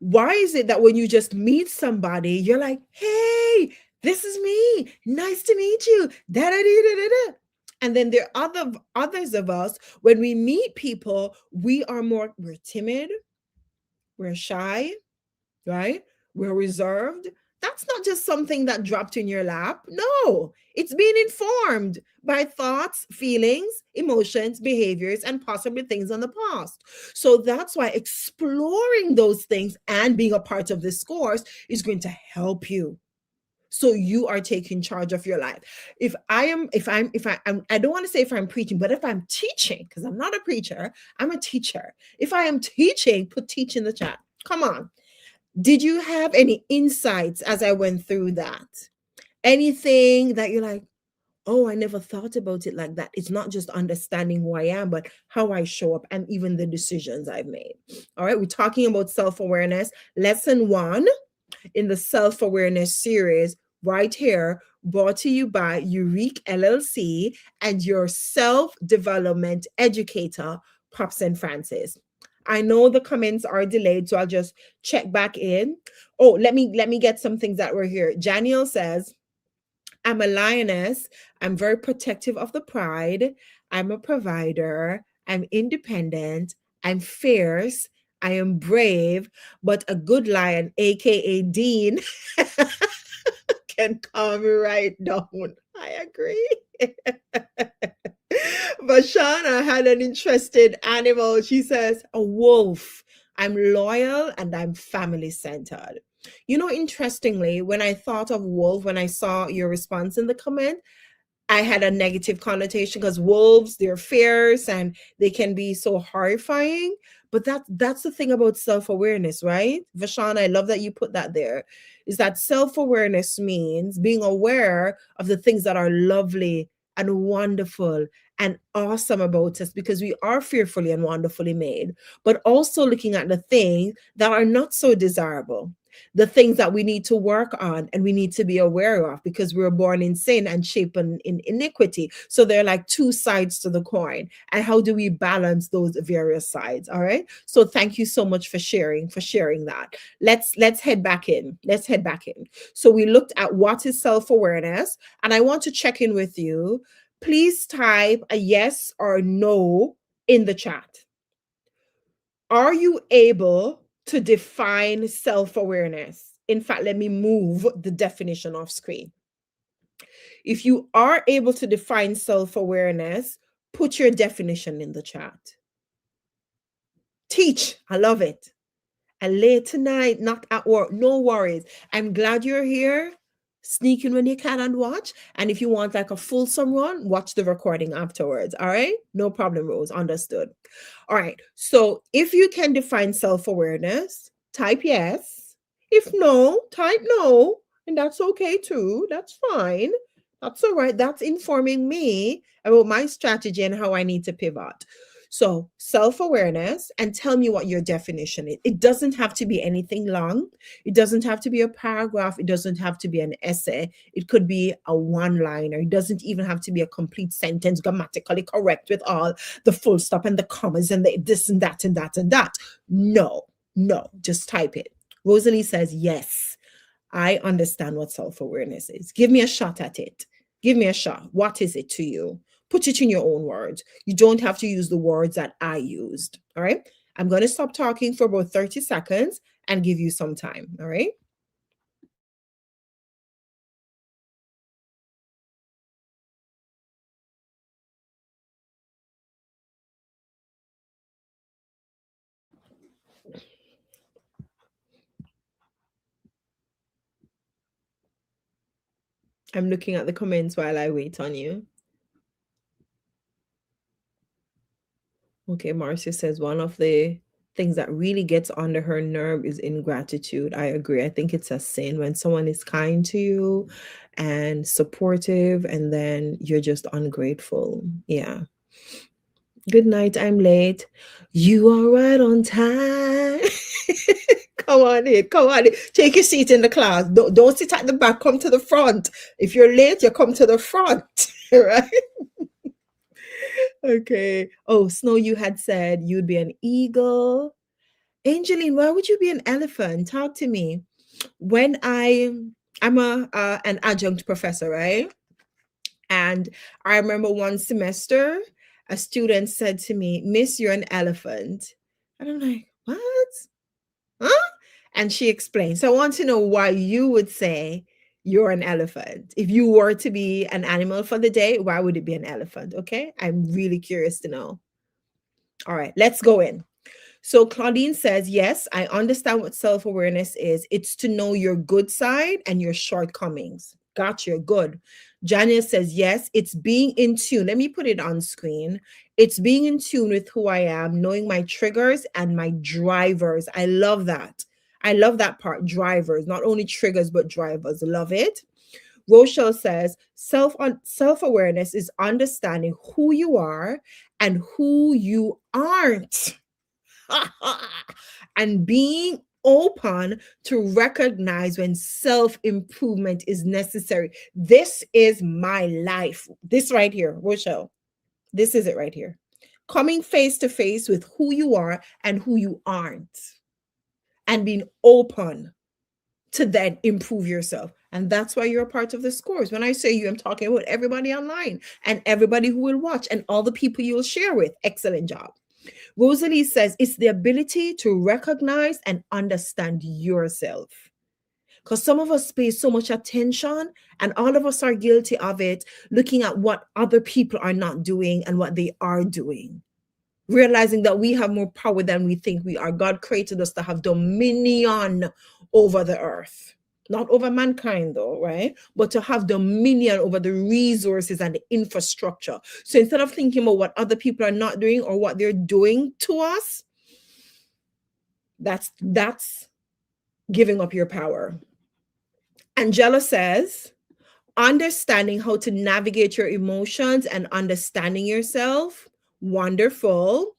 Why is it that when you just meet somebody, you're like, hey, this is me. Nice to meet you. Da da da da da. And then there are others of us, when we meet people, we're timid, we're shy, right? We're reserved. That's not just something that dropped in your lap. No, it's being informed by thoughts, feelings, emotions, behaviors, and possibly things in the past. So that's why exploring those things and being a part of this course is going to help you. So you are taking charge of your life. I don't want to say if I'm preaching, but if I'm teaching, because I'm not a preacher, I'm a teacher. If I am teaching, put teach in the chat. Come on. Did you have any insights as I went through that? Anything that you're like, oh, I never thought about it like that. It's not just understanding who I am, but how I show up and even the decisions I've made. All right, we're talking about self-awareness. Lesson 1 in the self-awareness series right here, brought to you by Eurique LLC and your self-development educator, Pops and Francis. I know the comments are delayed, so I'll just check back in. Oh, let me get some things that were here. Janiel says, I'm a lioness. I'm very protective of the pride. I'm a provider. I'm independent. I'm fierce. I am brave, but a good lion, aka Dean, can calm me right down. I agree. Vashana had an interesting animal. She says, a wolf. I'm loyal and I'm family centered. You know, interestingly, when I thought of wolf, when I saw your response in the comment, I had a negative connotation because wolves, they're fierce and they can be so horrifying. But that's the thing about self-awareness, right? Vashana, I love that you put that there. Is that self-awareness means being aware of the things that are lovely and wonderful and awesome about us because we are fearfully and wonderfully made, but also looking at the things that are not so desirable, the things that we need to work on and we need to be aware of because we were born in sin and shaped in iniquity. So they're like two sides to the coin. And how do we balance those various sides? All right. So thank you so much for sharing that. Let's head back in. Let's head back in. So we looked at what is self-awareness, and I want to check in with you. Please type a yes or no in the chat. Are you able to define self-awareness? In fact, let me move the definition off screen. If you are able to define self-awareness, put your definition in the chat. Teach, I love it. And late tonight, not at work, no worries. I'm glad you're here. Sneak in when you can and watch. And if you want like a fulsome run, watch the recording afterwards. All right? No problem, Rose. Understood. All right. So if you can define self-awareness, type yes. If no, type no. And that's okay too. That's fine. That's all right. That's informing me about my strategy and how I need to pivot. So self-awareness, and tell me what your definition is. It doesn't have to be anything long. It doesn't have to be a paragraph. It doesn't have to be an essay. It could be a one-liner. It doesn't even have to be a complete sentence, grammatically correct with all the full stop and the commas and the this and that and that and that. No, just type it. Rosalie says, yes, I understand what self-awareness is. Give me a shot at it. Give me a shot. What is it to you? Put it in your own words. You don't have to use the words that I used. All right. I'm going to stop talking for about 30 seconds and give you some time. All right. I'm looking at the comments while I wait on you. Okay, Marcia says one of the things that really gets under her nerve is ingratitude. I agree. I think it's a sin when someone is kind to you and supportive and then you're just ungrateful. Yeah. Good night. I'm late. You are right on time. Come on in. Come on in. Take your seat in the class. Don't sit at the back. Come to the front. If you're late, you come to the front. Right? Okay. Oh, Snow, you had said you'd be an eagle. Angeline, why would you be an elephant? Talk to me. When I'm an adjunct professor, right? And I remember one semester, a student said to me, Miss, you're an elephant. And I'm like, what? Huh? And she explained. So I want to know why you would say you're an elephant. If you were to be an animal for the day, why would it be an elephant? Okay. I'm really curious to know. All right, let's go in. So Claudine says, yes, I understand what self-awareness is. It's to know your good side and your shortcomings. Gotcha, good. Jania says, yes, it's being in tune. Let me put it on screen. It's being in tune with who I am, knowing my triggers and my drivers. I love that. I love that part. Drivers, not only triggers, but drivers. Love it. Rochelle says, self-awareness is understanding who you are and who you aren't. And being open to recognize when self improvement is necessary. This is my life. This right here, Rochelle. This is it right here. Coming face to face with who you are and who you aren't, and being open to then improve yourself. And that's why you're a part of the scores. When I say you, I'm talking about everybody online and everybody who will watch and all the people you'll share with. Excellent job. Rosalie says it's the ability to recognize and understand yourself. Because some of us pay so much attention, and all of us are guilty of it, looking at what other people are not doing and what they are doing. Realizing that we have more power than we think we are. God created us to have dominion over the earth. Not over mankind, though, right? But to have dominion over the resources and the infrastructure. So instead of thinking about what other people are not doing or what they're doing to us, that's giving up your power. Angela says, understanding how to navigate your emotions and understanding yourself. Wonderful.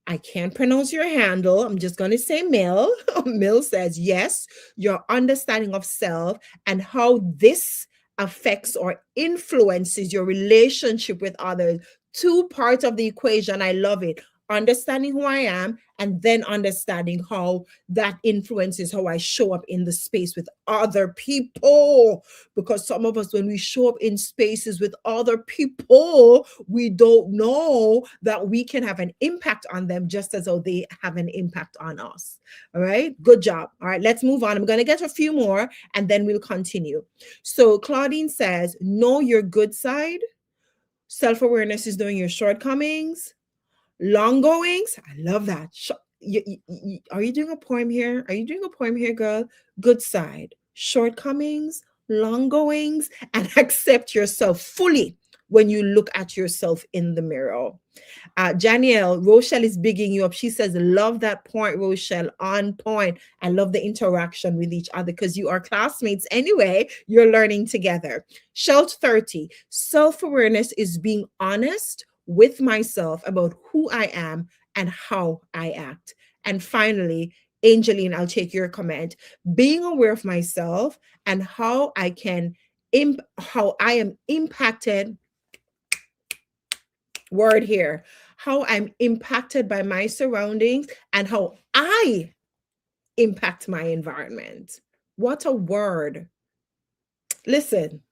I can't pronounce your handle. I'm just going to say Mill. Mill says, yes, your understanding of self and how this affects or influences your relationship with others. Two parts of the equation. I love it. Understanding who I am and then understanding how that influences how I show up in the space with other people. Because some of us, when we show up in spaces with other people, we don't know that we can have an impact on them just as though they have an impact on us. All right, good job. All right, let's move on. I'm going to get a few more and then we'll continue. So Claudine says, know your good side. Self-awareness is knowing your shortcomings. Long goings. I love that. Are you doing a poem here? Are you doing a poem here, girl? Good side. Shortcomings, long goings, and accept yourself fully when you look at yourself in the mirror. Janielle, Rochelle is bigging you up. She says, love that point, Rochelle. On point. I love the interaction with each other because you are classmates anyway. You're learning together. Shout 30. Self-awareness is being honest with myself about who I am and how I act. And finally, Angeline, I'll take your comment. Being aware of myself and how I can how I am impacted, word here, how I'm impacted by my surroundings and how I impact my environment. What a word. Listen,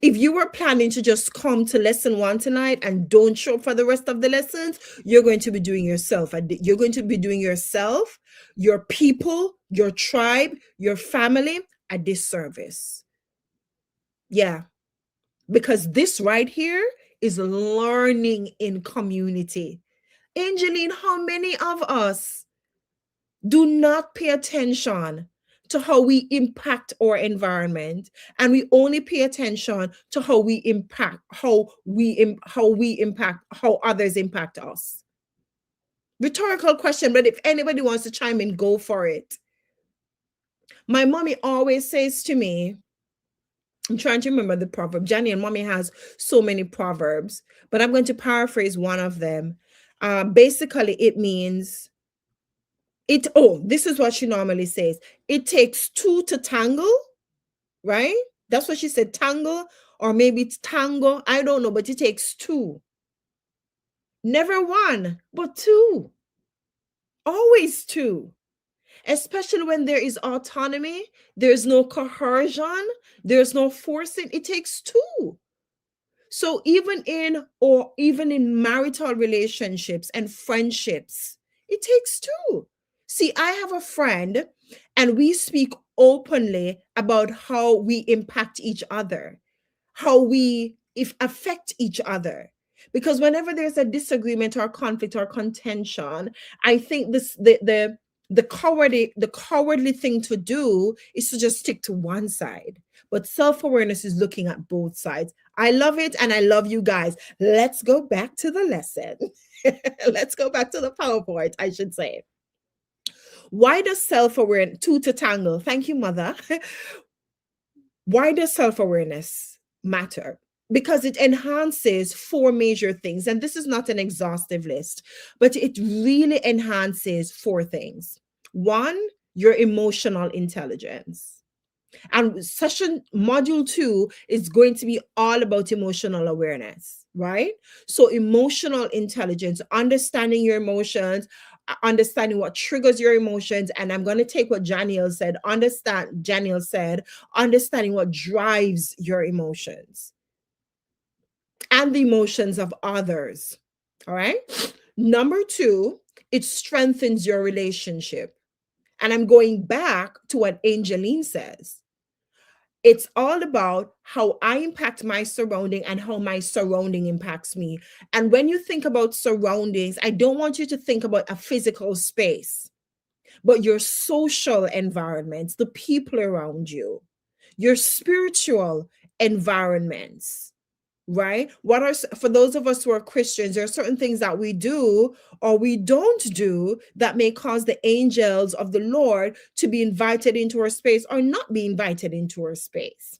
If you were planning to just come to lesson one tonight and don't show up for the rest of the lessons, you're going to be doing yourself. You're going to be doing yourself, your people, your tribe, your family a disservice. Yeah, because this right here is learning in community. Angeline, how many of us do not pay attention to how we impact our environment, and we only pay attention to how we impact how others impact us? Rhetorical question, but if anybody wants to chime in, go for it. My mommy always says to me, I'm trying to remember the proverb. Johnny and mommy has so many proverbs, but I'm going to paraphrase one of them. Basically, it means this is what she normally says. It takes two to tangle, right? That's what she said, tangle, or maybe it's tango. I don't know, but it takes two. Never one, but two. Always two. Especially when there is autonomy, there's no coercion, there's no forcing. It takes two. So even in marital relationships and friendships, it takes two. See, I have a friend and we speak openly about how we impact each other, how we if affect each other. Because whenever there's a disagreement or conflict or contention, I think the cowardly thing to do is to just stick to one side. But self-awareness is looking at both sides. I love it and I love you guys. Let's go back to the lesson. Let's go back to the PowerPoint, I should say. Why does self-awareness, two to tangle? Thank you, mother. Why does self-awareness matter? Because it enhances four major things. And this is not an exhaustive list, but it really enhances four things. One, your emotional intelligence. And session module 2 is going to be all about emotional awareness, right? So emotional intelligence, understanding your emotions, understanding what triggers your emotions. And I'm going to take what Janiel said, understanding what drives your emotions and the emotions of others. All right. Number 2, it strengthens your relationship. And I'm going back to what Angeline says. It's all about how I impact my surrounding and how my surrounding impacts me. And when you think about surroundings, I don't want you to think about a physical space, but your social environments, the people around you, your spiritual environments, right? For those of us who are Christians, there are certain things that we do or we don't do that may cause the angels of the Lord to be invited into our space or not be invited into our space.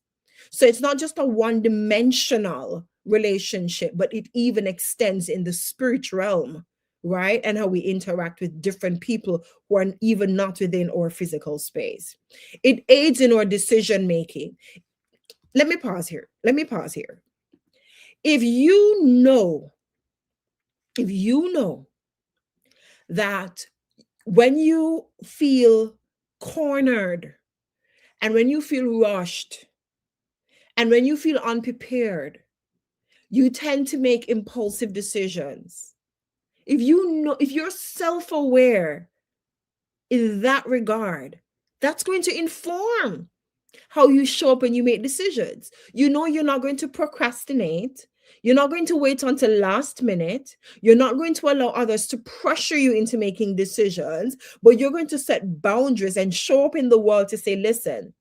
So it's not just a one-dimensional relationship, but it even extends in the spirit realm, right? And how we interact with different people who are even not within our physical space. It aids in our decision making. Let me pause here. If you know that when you feel cornered and when you feel rushed and when you feel unprepared, you tend to make impulsive decisions. If you're self-aware in that regard, that's going to inform how you show up and you make decisions. You know you're not going to procrastinate. You're not going to wait until last minute. You're not going to allow others to pressure you into making decisions, but you're going to set boundaries and show up in the world to say, listen,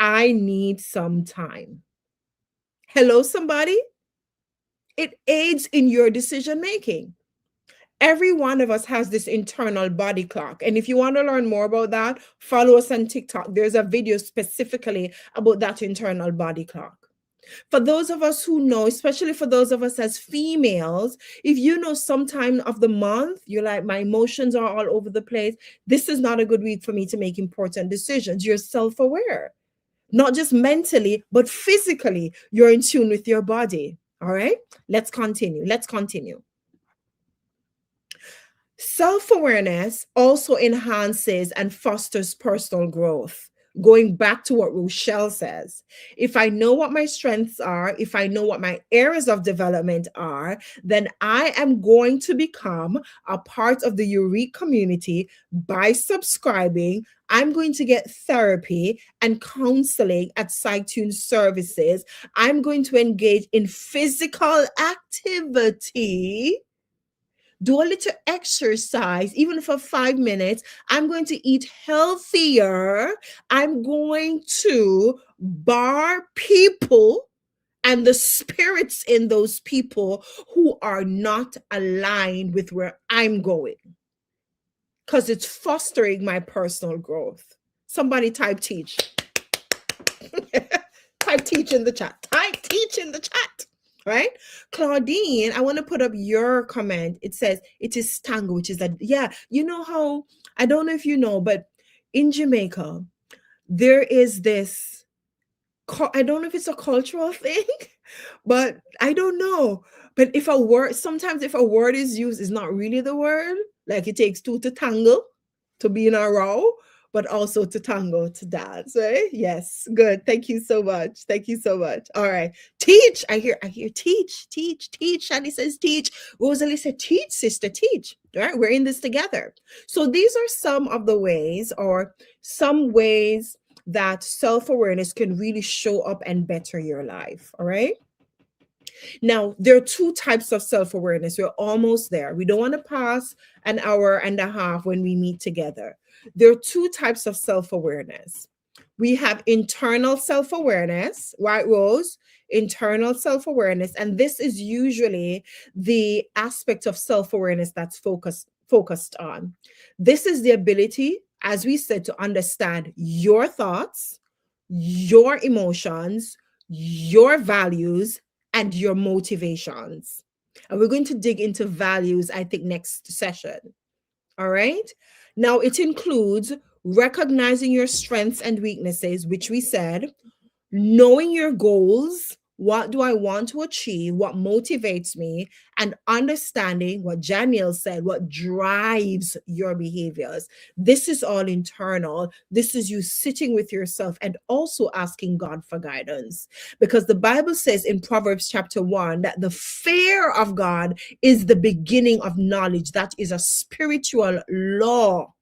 I need some time. Hello, somebody? It aids in your decision making. Every one of us has this internal body clock. And if you want to learn more about that, follow us on TikTok. There's a video specifically about that internal body clock. For those of us who know, especially for those of us as females, if you know sometime of the month, you're like, my emotions are all over the place. This is not a good week for me to make important decisions. You're self-aware, not just mentally, but physically. You're in tune with your body. All right, let's continue. Self-awareness also enhances and fosters personal growth. Going back to what Rochelle says, if I know what my strengths are, if I know what my areas of development are, then I am going to become a part of the Eurique community by subscribing. I'm going to get therapy and counseling at SciTune services. I'm going to engage in physical activity, do a little exercise, even for 5 minutes. I'm going to eat healthier. I'm going to bar people and the spirits in those people who are not aligned with where I'm going, because it's fostering my personal growth. Somebody type teach. Type teach in the chat. Type teach in the chat. Right? Claudine, I want to put up your comment. It says it is tango, which is that, yeah, you know how, I don't know if you know, but in Jamaica, there is this, I don't know if it's a cultural thing, but I don't know. But if a word, sometimes if a word is used, it's not really the word. Like it takes two to tango to be in a row, but also to tango to dance, right? Yes, good. Thank you so much. Thank you so much. All right. Teach. I hear teach, teach, teach. Shani says teach. Rosalie said teach, sister, teach. All right. We're in this together. So these are some of the ways, or some ways that self-awareness can really show up and better your life. All right. Now, there are two types of self-awareness. We're almost there. We don't want to pass an hour and a half when we meet together. There are two types of self-awareness. We have internal self-awareness, right, Rose? Internal self-awareness. And this is usually the aspect of self-awareness that's focused on. This is the ability, as we said, to understand your thoughts, your emotions, your values, and your motivations. And we're going to dig into values, I think, next session. All right. Now, it includes recognizing your strengths and weaknesses, which we said, knowing your goals. What do I want to achieve? What motivates me? And understanding what Janiel said, what drives your behaviors. This is all internal. This is you sitting with yourself and also asking God for guidance. Because the Bible says in Proverbs chapter 1 that the fear of God is the beginning of knowledge. That is a spiritual law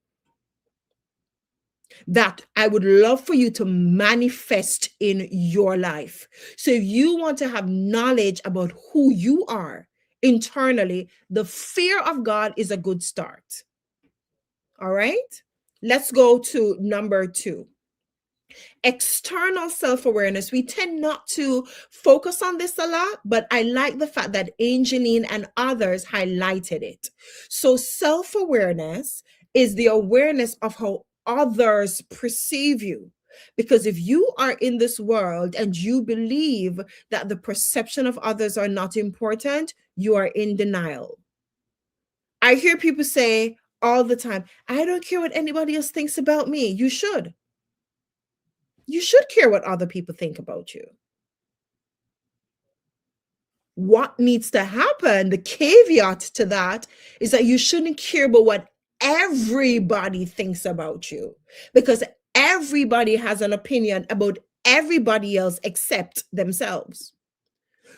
that I would love for you to manifest in your life. So if you want to have knowledge about who you are internally, the fear of God is a good start. All right. Let's go to number 2. External self-awareness. We tend not to focus on this a lot, but I like the fact that Angeline and others highlighted it. So self-awareness is the awareness of how others perceive you. Because if you are in this world and you believe that the perception of others are not important, you are in denial. I hear people say all the time, I don't care what anybody else thinks about me. You should. You should care what other people think about you. What needs to happen, the caveat to that, is that you shouldn't care about what everybody thinks about you, because everybody has an opinion about everybody else except themselves.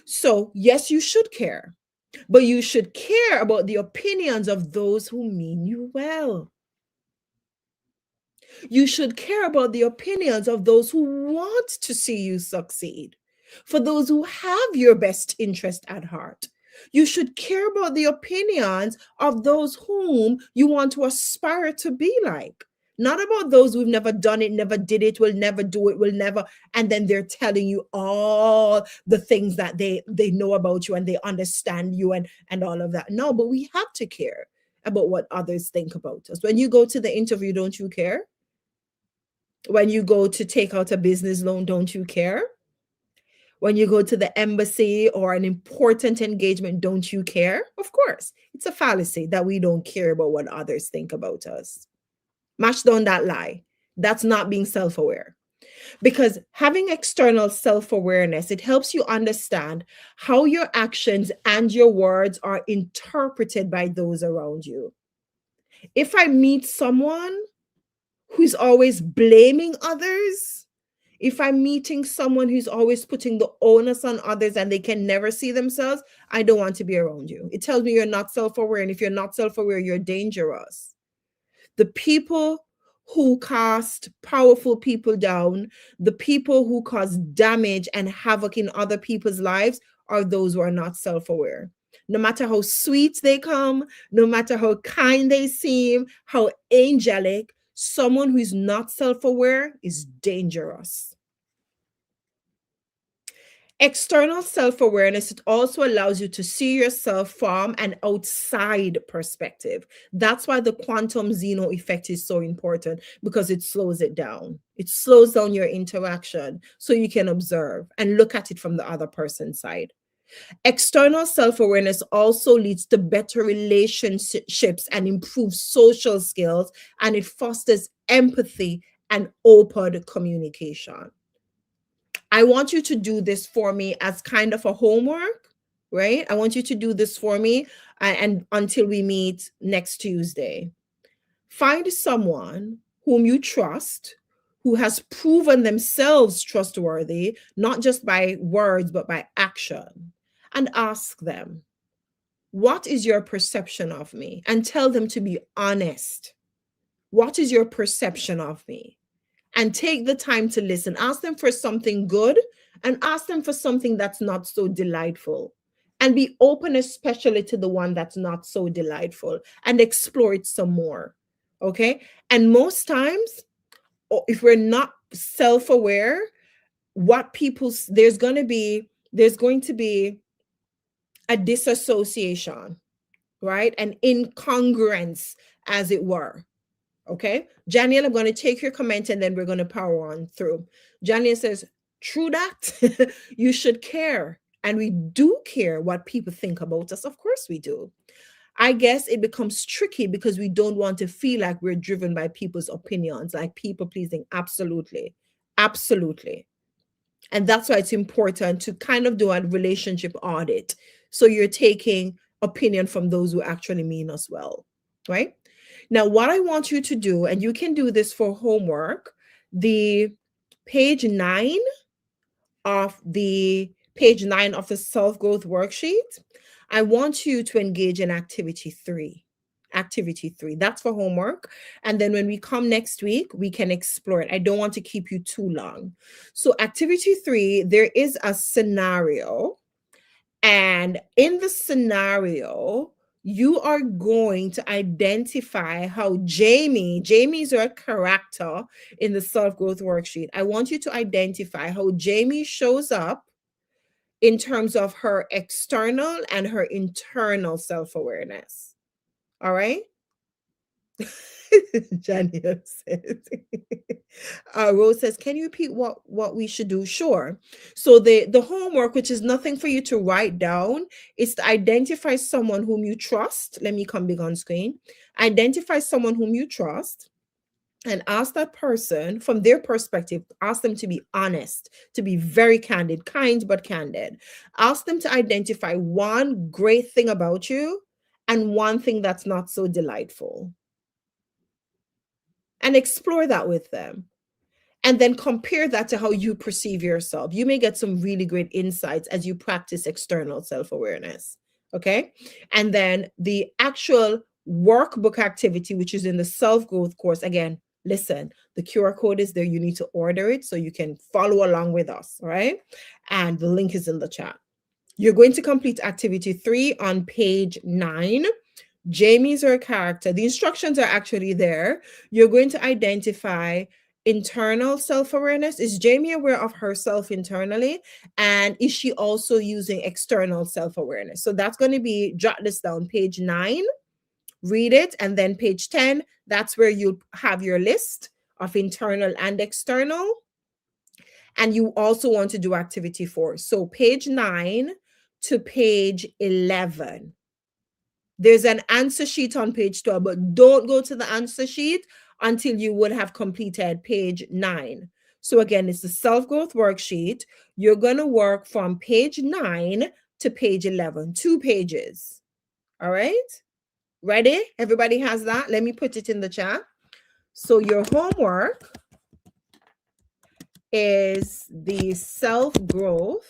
So, yes, you should care, but you should care about the opinions of those who mean you well. You should care about the opinions of those who want to see you succeed, for those who have your best interest at heart. You should care about the opinions of those whom you want to aspire to be like, not about those who've never done it, never did it, will never do it, will never. And then they're telling you all the things that they know about you and they understand you and all of that. No, but we have to care about what others think about us. When you go to the interview, don't you care? When you go to take out a business loan, don't you care? When you go to the embassy or an important engagement, don't you care? Of course. It's a fallacy that we don't care about what others think about us. Mash down that lie. That's not being self-aware. Because having external self-awareness, it helps you understand how your actions and your words are interpreted by those around you. If I meet someone who's always blaming others, if I'm meeting someone who's always putting the onus on others and they can never see themselves, I don't want to be around you. It tells me you're not self aware. And if you're not self aware, you're dangerous. The people who cast powerful people down, the people who cause damage and havoc in other people's lives, are those who are not self aware. No matter how sweet they come, no matter how kind they seem, how angelic, someone who is not self aware is dangerous. External self awareness, it also allows you to see yourself from an outside perspective. That's why the quantum zeno effect is so important, because it slows it down. It slows down your interaction so you can observe and look at it from the other person's side. External self awareness also leads to better relationships and improved social skills, and it fosters empathy and open communication. I want you to do this for me as kind of a homework, right? I want you to do this for me, and until we meet next Tuesday. Find someone whom you trust, who has proven themselves trustworthy, not just by words, but by action, and ask them, what is your perception of me? And tell them to be honest. What is your perception of me? And take the time to listen. Ask them for something good and ask them for something that's not so delightful. And be open, especially to the one that's not so delightful, and explore it some more. Okay. And most times, if we're not self aware, what people, there's going to be a disassociation, right? An incongruence, as it were. Okay. Janiel, I'm going to take your comment and then we're going to power on through. Janiel says, true that. You should care. And we do care what people think about us. Of course we do. I guess it becomes tricky because we don't want to feel like we're driven by people's opinions, like people pleasing. Absolutely. Absolutely. And that's why it's important to kind of do a relationship audit. So you're taking opinion from those who actually mean us well, right? Now, what I want you to do, and you can do this for homework, the page 9 page 9 of the self-growth worksheet, I want you to engage in activity 3. Activity 3, that's for homework. And then when we come next week, we can explore it. I don't want to keep you too long. So activity 3, there is a scenario. And in the scenario, you are going to identify how Jamie's your character in the self-growth worksheet. I want you to identify how Jamie shows up in terms of her external and her internal self-awareness. All right? Jania says. Rose says, can you repeat what we should do? Sure. So the homework, which is nothing for you to write down, is to identify someone whom you trust. Let me come big on screen. Identify someone whom you trust and ask that person from their perspective, ask them to be honest, to be very candid, kind but candid. Ask them to identify one great thing about you and one thing that's not so delightful, and explore that with them. And then compare that to how you perceive yourself. You may get some really great insights as you practice external self awareness. Okay. And then the actual workbook activity, which is in the self growth course, again, listen, the QR code is there. You need to order it so you can follow along with us. All right. And the link is in the chat. You're going to complete activity 3 on page 9. Jamie's her character. The instructions are actually there. You're going to identify internal self-awareness. Is Jamie aware of herself internally? And is she also using external self-awareness? So that's going to be, jot this down, page 9, read it, and then page 10, that's where you have your list of internal and external. And you also want to do activity 4. So page 9 to page 11. There's an answer sheet on page 12, but don't go to the answer sheet until you would have completed page 9. So again, it's the self-growth worksheet. You're going to work from page 9 to page 11, 2 pages. All right? Ready? Everybody has that? Let me put it in the chat. So your homework is the self-growth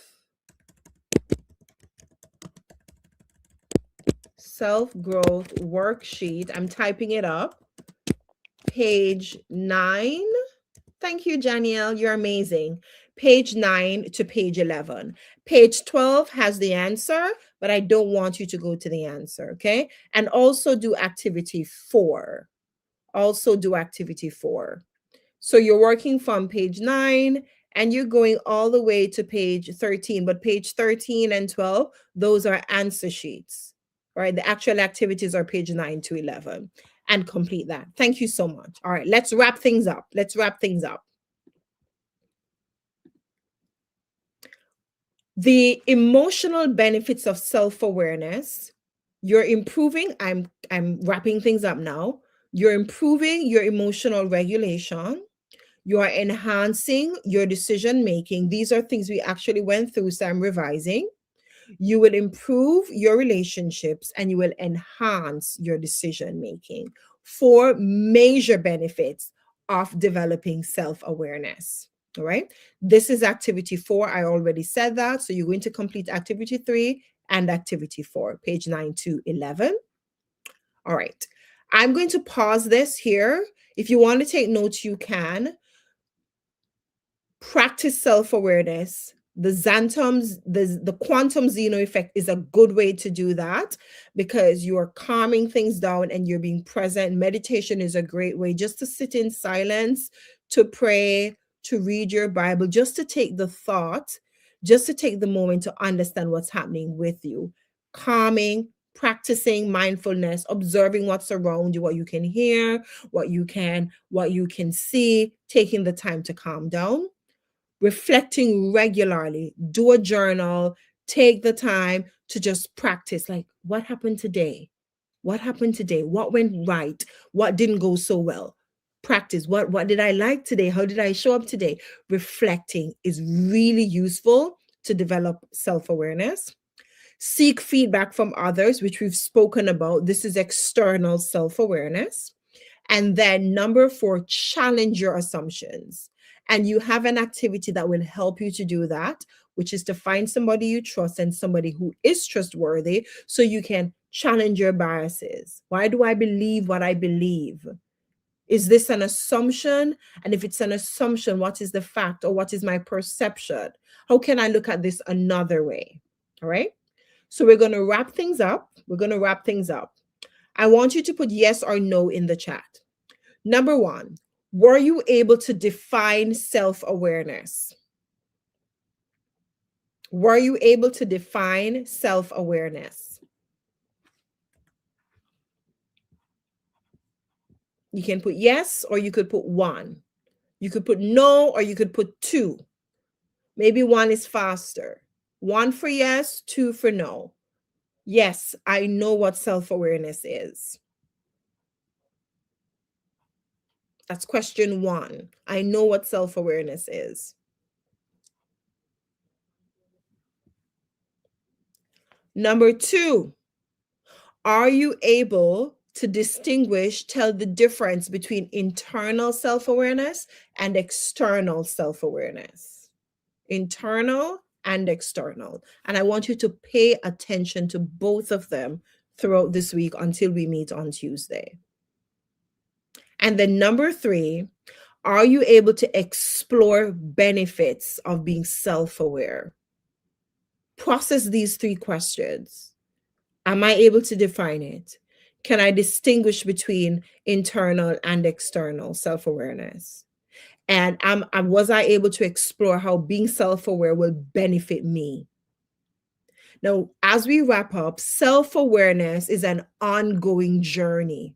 worksheet. I'm typing it up. Page 9. Thank you, Danielle. You're amazing. Page 9 to page 11. Page 12 has the answer, but I don't want you to go to the answer, okay? And also do activity 4. Also do activity 4. So you're working from page 9 and you're going all the way to page 13, but page 13 and 12, those are answer sheets, right? The actual activities are page 9 to 11, and complete that. Thank you so much. All right, let's wrap things up. Let's wrap things up. The emotional benefits of self-awareness. You're improving, I'm wrapping things up now. You're improving your emotional regulation. You are enhancing your decision making. These are things we actually went through, so I'm revising. You will improve your relationships and you will enhance your decision making. 4 major benefits of developing self awareness. All right. This is activity 4. I already said that. So you're going to complete activity 3 and activity 4, page 9 to 11. All right. I'm going to pause this here. If you want to take notes, you can. Practice self-awareness. The quantum Zeno effect is a good way to do that, because you are calming things down and you're being present. Meditation is a great way just to sit in silence, to pray, to read your Bible, just to take the thought, just to take the moment to understand what's happening with you. Calming, practicing mindfulness, observing what's around you, what you can hear, what you can see, taking the time to calm down. Reflecting regularly, do a journal, take the time to just practice, like, what happened today? What happened today? What went right? What didn't go so well? Practice. What did I like today? How did I show up today? Reflecting is really useful to develop self-awareness. Seek feedback from others, which we've spoken about. This is external self-awareness. And then number 4, challenge your assumptions. And you have an activity that will help you to do that, which is to find somebody you trust and somebody who is trustworthy so you can challenge your biases. Why do I believe what I believe? Is this an assumption? And if it's an assumption, what is the fact, or what is my perception? How can I look at this another way? All right. So we're going to wrap things up. I want you to put yes or no in the chat. Number 1, were you able to define self-awareness? Were you able to define self-awareness? You can put yes, or you could put 1. You could put no, or you could put 2. Maybe 1 is faster. 1 for yes, 2 for no. Yes, I know what self-awareness is. That's question 1. I know what self-awareness is. Number 2, are you able to distinguish, tell the difference between internal self-awareness and external self-awareness? Internal and external. And I want you to pay attention to both of them throughout this week until we meet on Tuesday. And then number 3, are you able to explore benefits of being self-aware? Process these 3 questions. Am I able to define it? Can I distinguish between internal and external self-awareness? And was I able to explore how being self-aware will benefit me? Now, as we wrap up, self-awareness is an ongoing journey.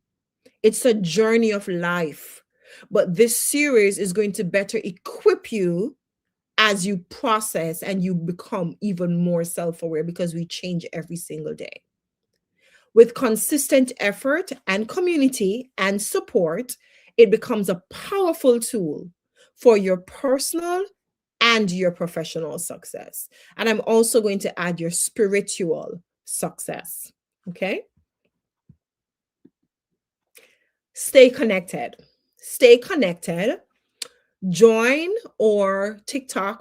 It's a journey of life. But this series is going to better equip you as you process and you become even more self-aware, because we change every single day. With consistent effort and community and support, it becomes a powerful tool for your personal and your professional success. And I'm also going to add your spiritual success. Okay? Stay connected. stay connected. Join or TikTok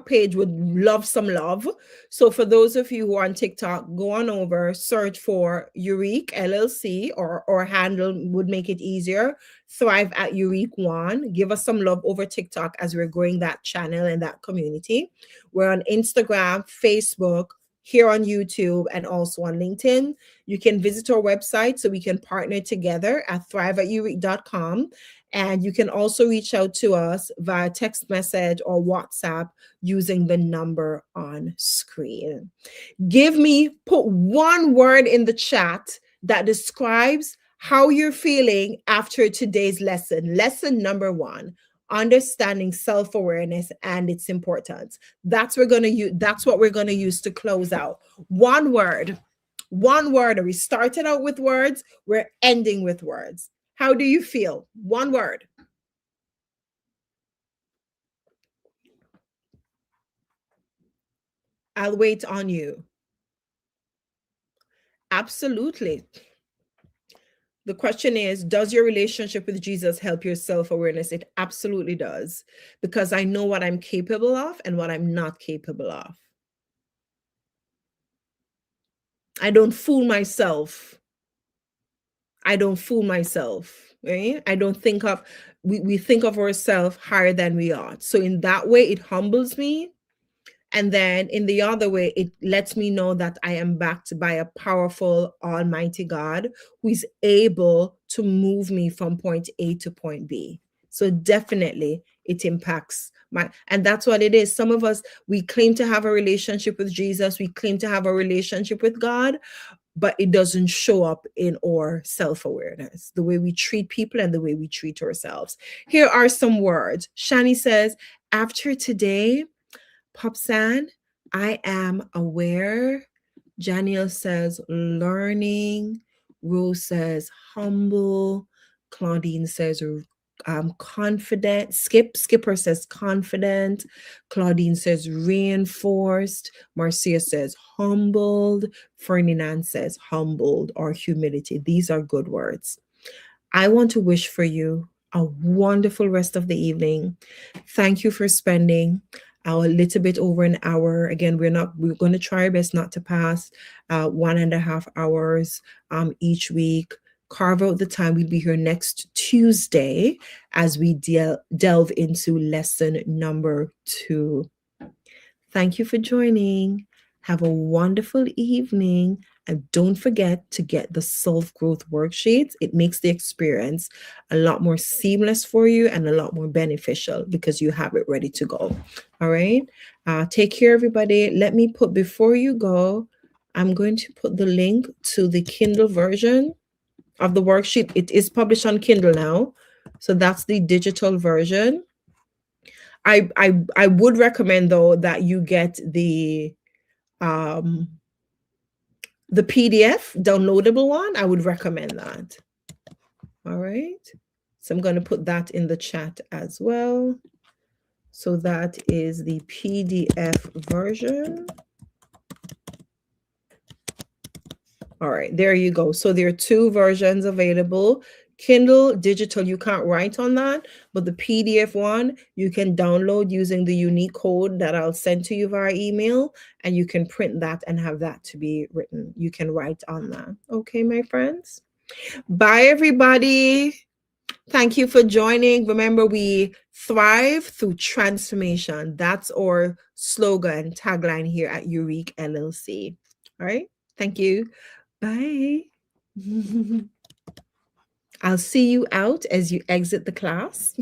page would love some love. So for those of you who are on TikTok, go on over, search for Eurique LLC, or handle would make it easier. Thrive at Eurique One. Give us some love over TikTok as we're growing that channel and that community. We're on Instagram, Facebook, here on YouTube, and also on LinkedIn. You can visit our website so we can partner together at thriveateurique.com. And you can also reach out to us via text message or WhatsApp using the number on screen. Put one word in the chat that describes how you're feeling after today's lesson. Lesson number 1, understanding self-awareness and its importance. That's what we're going to use to close out. One word. One word. We started out with words, we're ending with words. How do you feel? One word. I'll wait on you. Absolutely. The question is, does your relationship with Jesus help your self-awareness? It absolutely does, because I know what I'm capable of and what I'm not capable of. I don't fool myself. Right? I don't think of, we think of ourselves higher than we are. So in that way, it humbles me. And then in the other way, it lets me know that I am backed by a powerful, almighty God who is able to move me from point A to point B. So definitely it impacts and that's what it is. Some of us, we claim to have a relationship with Jesus. We claim to have a relationship with God, but it doesn't show up in our self-awareness, the way we treat people and the way we treat ourselves. Here are some words. Shani says, after today, Popsan, I am aware. Janiel says learning. Rose says humble. Claudine says confident. Skipper says confident. Claudine says reinforced. Marcia says humbled. Ferdinand says humbled or humility. These are good words. I want to wish for you a wonderful rest of the evening. Thank you for spending a little bit over an hour. Again, we're going to try our best not to pass 1.5 hours each week. Carve out the time. We'll be here next Tuesday as we delve into lesson number 2. Thank you for joining. Have a wonderful evening. And don't forget to get the self-growth worksheets. It makes the experience a lot more seamless for you and a lot more beneficial because you have it ready to go. All right. Take care, everybody. Let me put, before you go, I'm going to put the link to the Kindle version of the worksheet. It is published on Kindle now. So that's the digital version. I would recommend, though, that you get the PDF downloadable one. I would recommend that. All right. So I'm going to put that in the chat as well. So that is the PDF version. All right, there you go. So there are 2 versions available. Kindle digital, you can't write on that, but the PDF one you can download using the unique code that I'll send to you via email, and you can print that and have that to be written. You can write on that. Okay, my friends. Bye, everybody. Thank you for joining. Remember, we thrive through transformation. That's our slogan, tagline here at Eurique LLC. All right. Thank you. Bye. I'll see you out as you exit the class.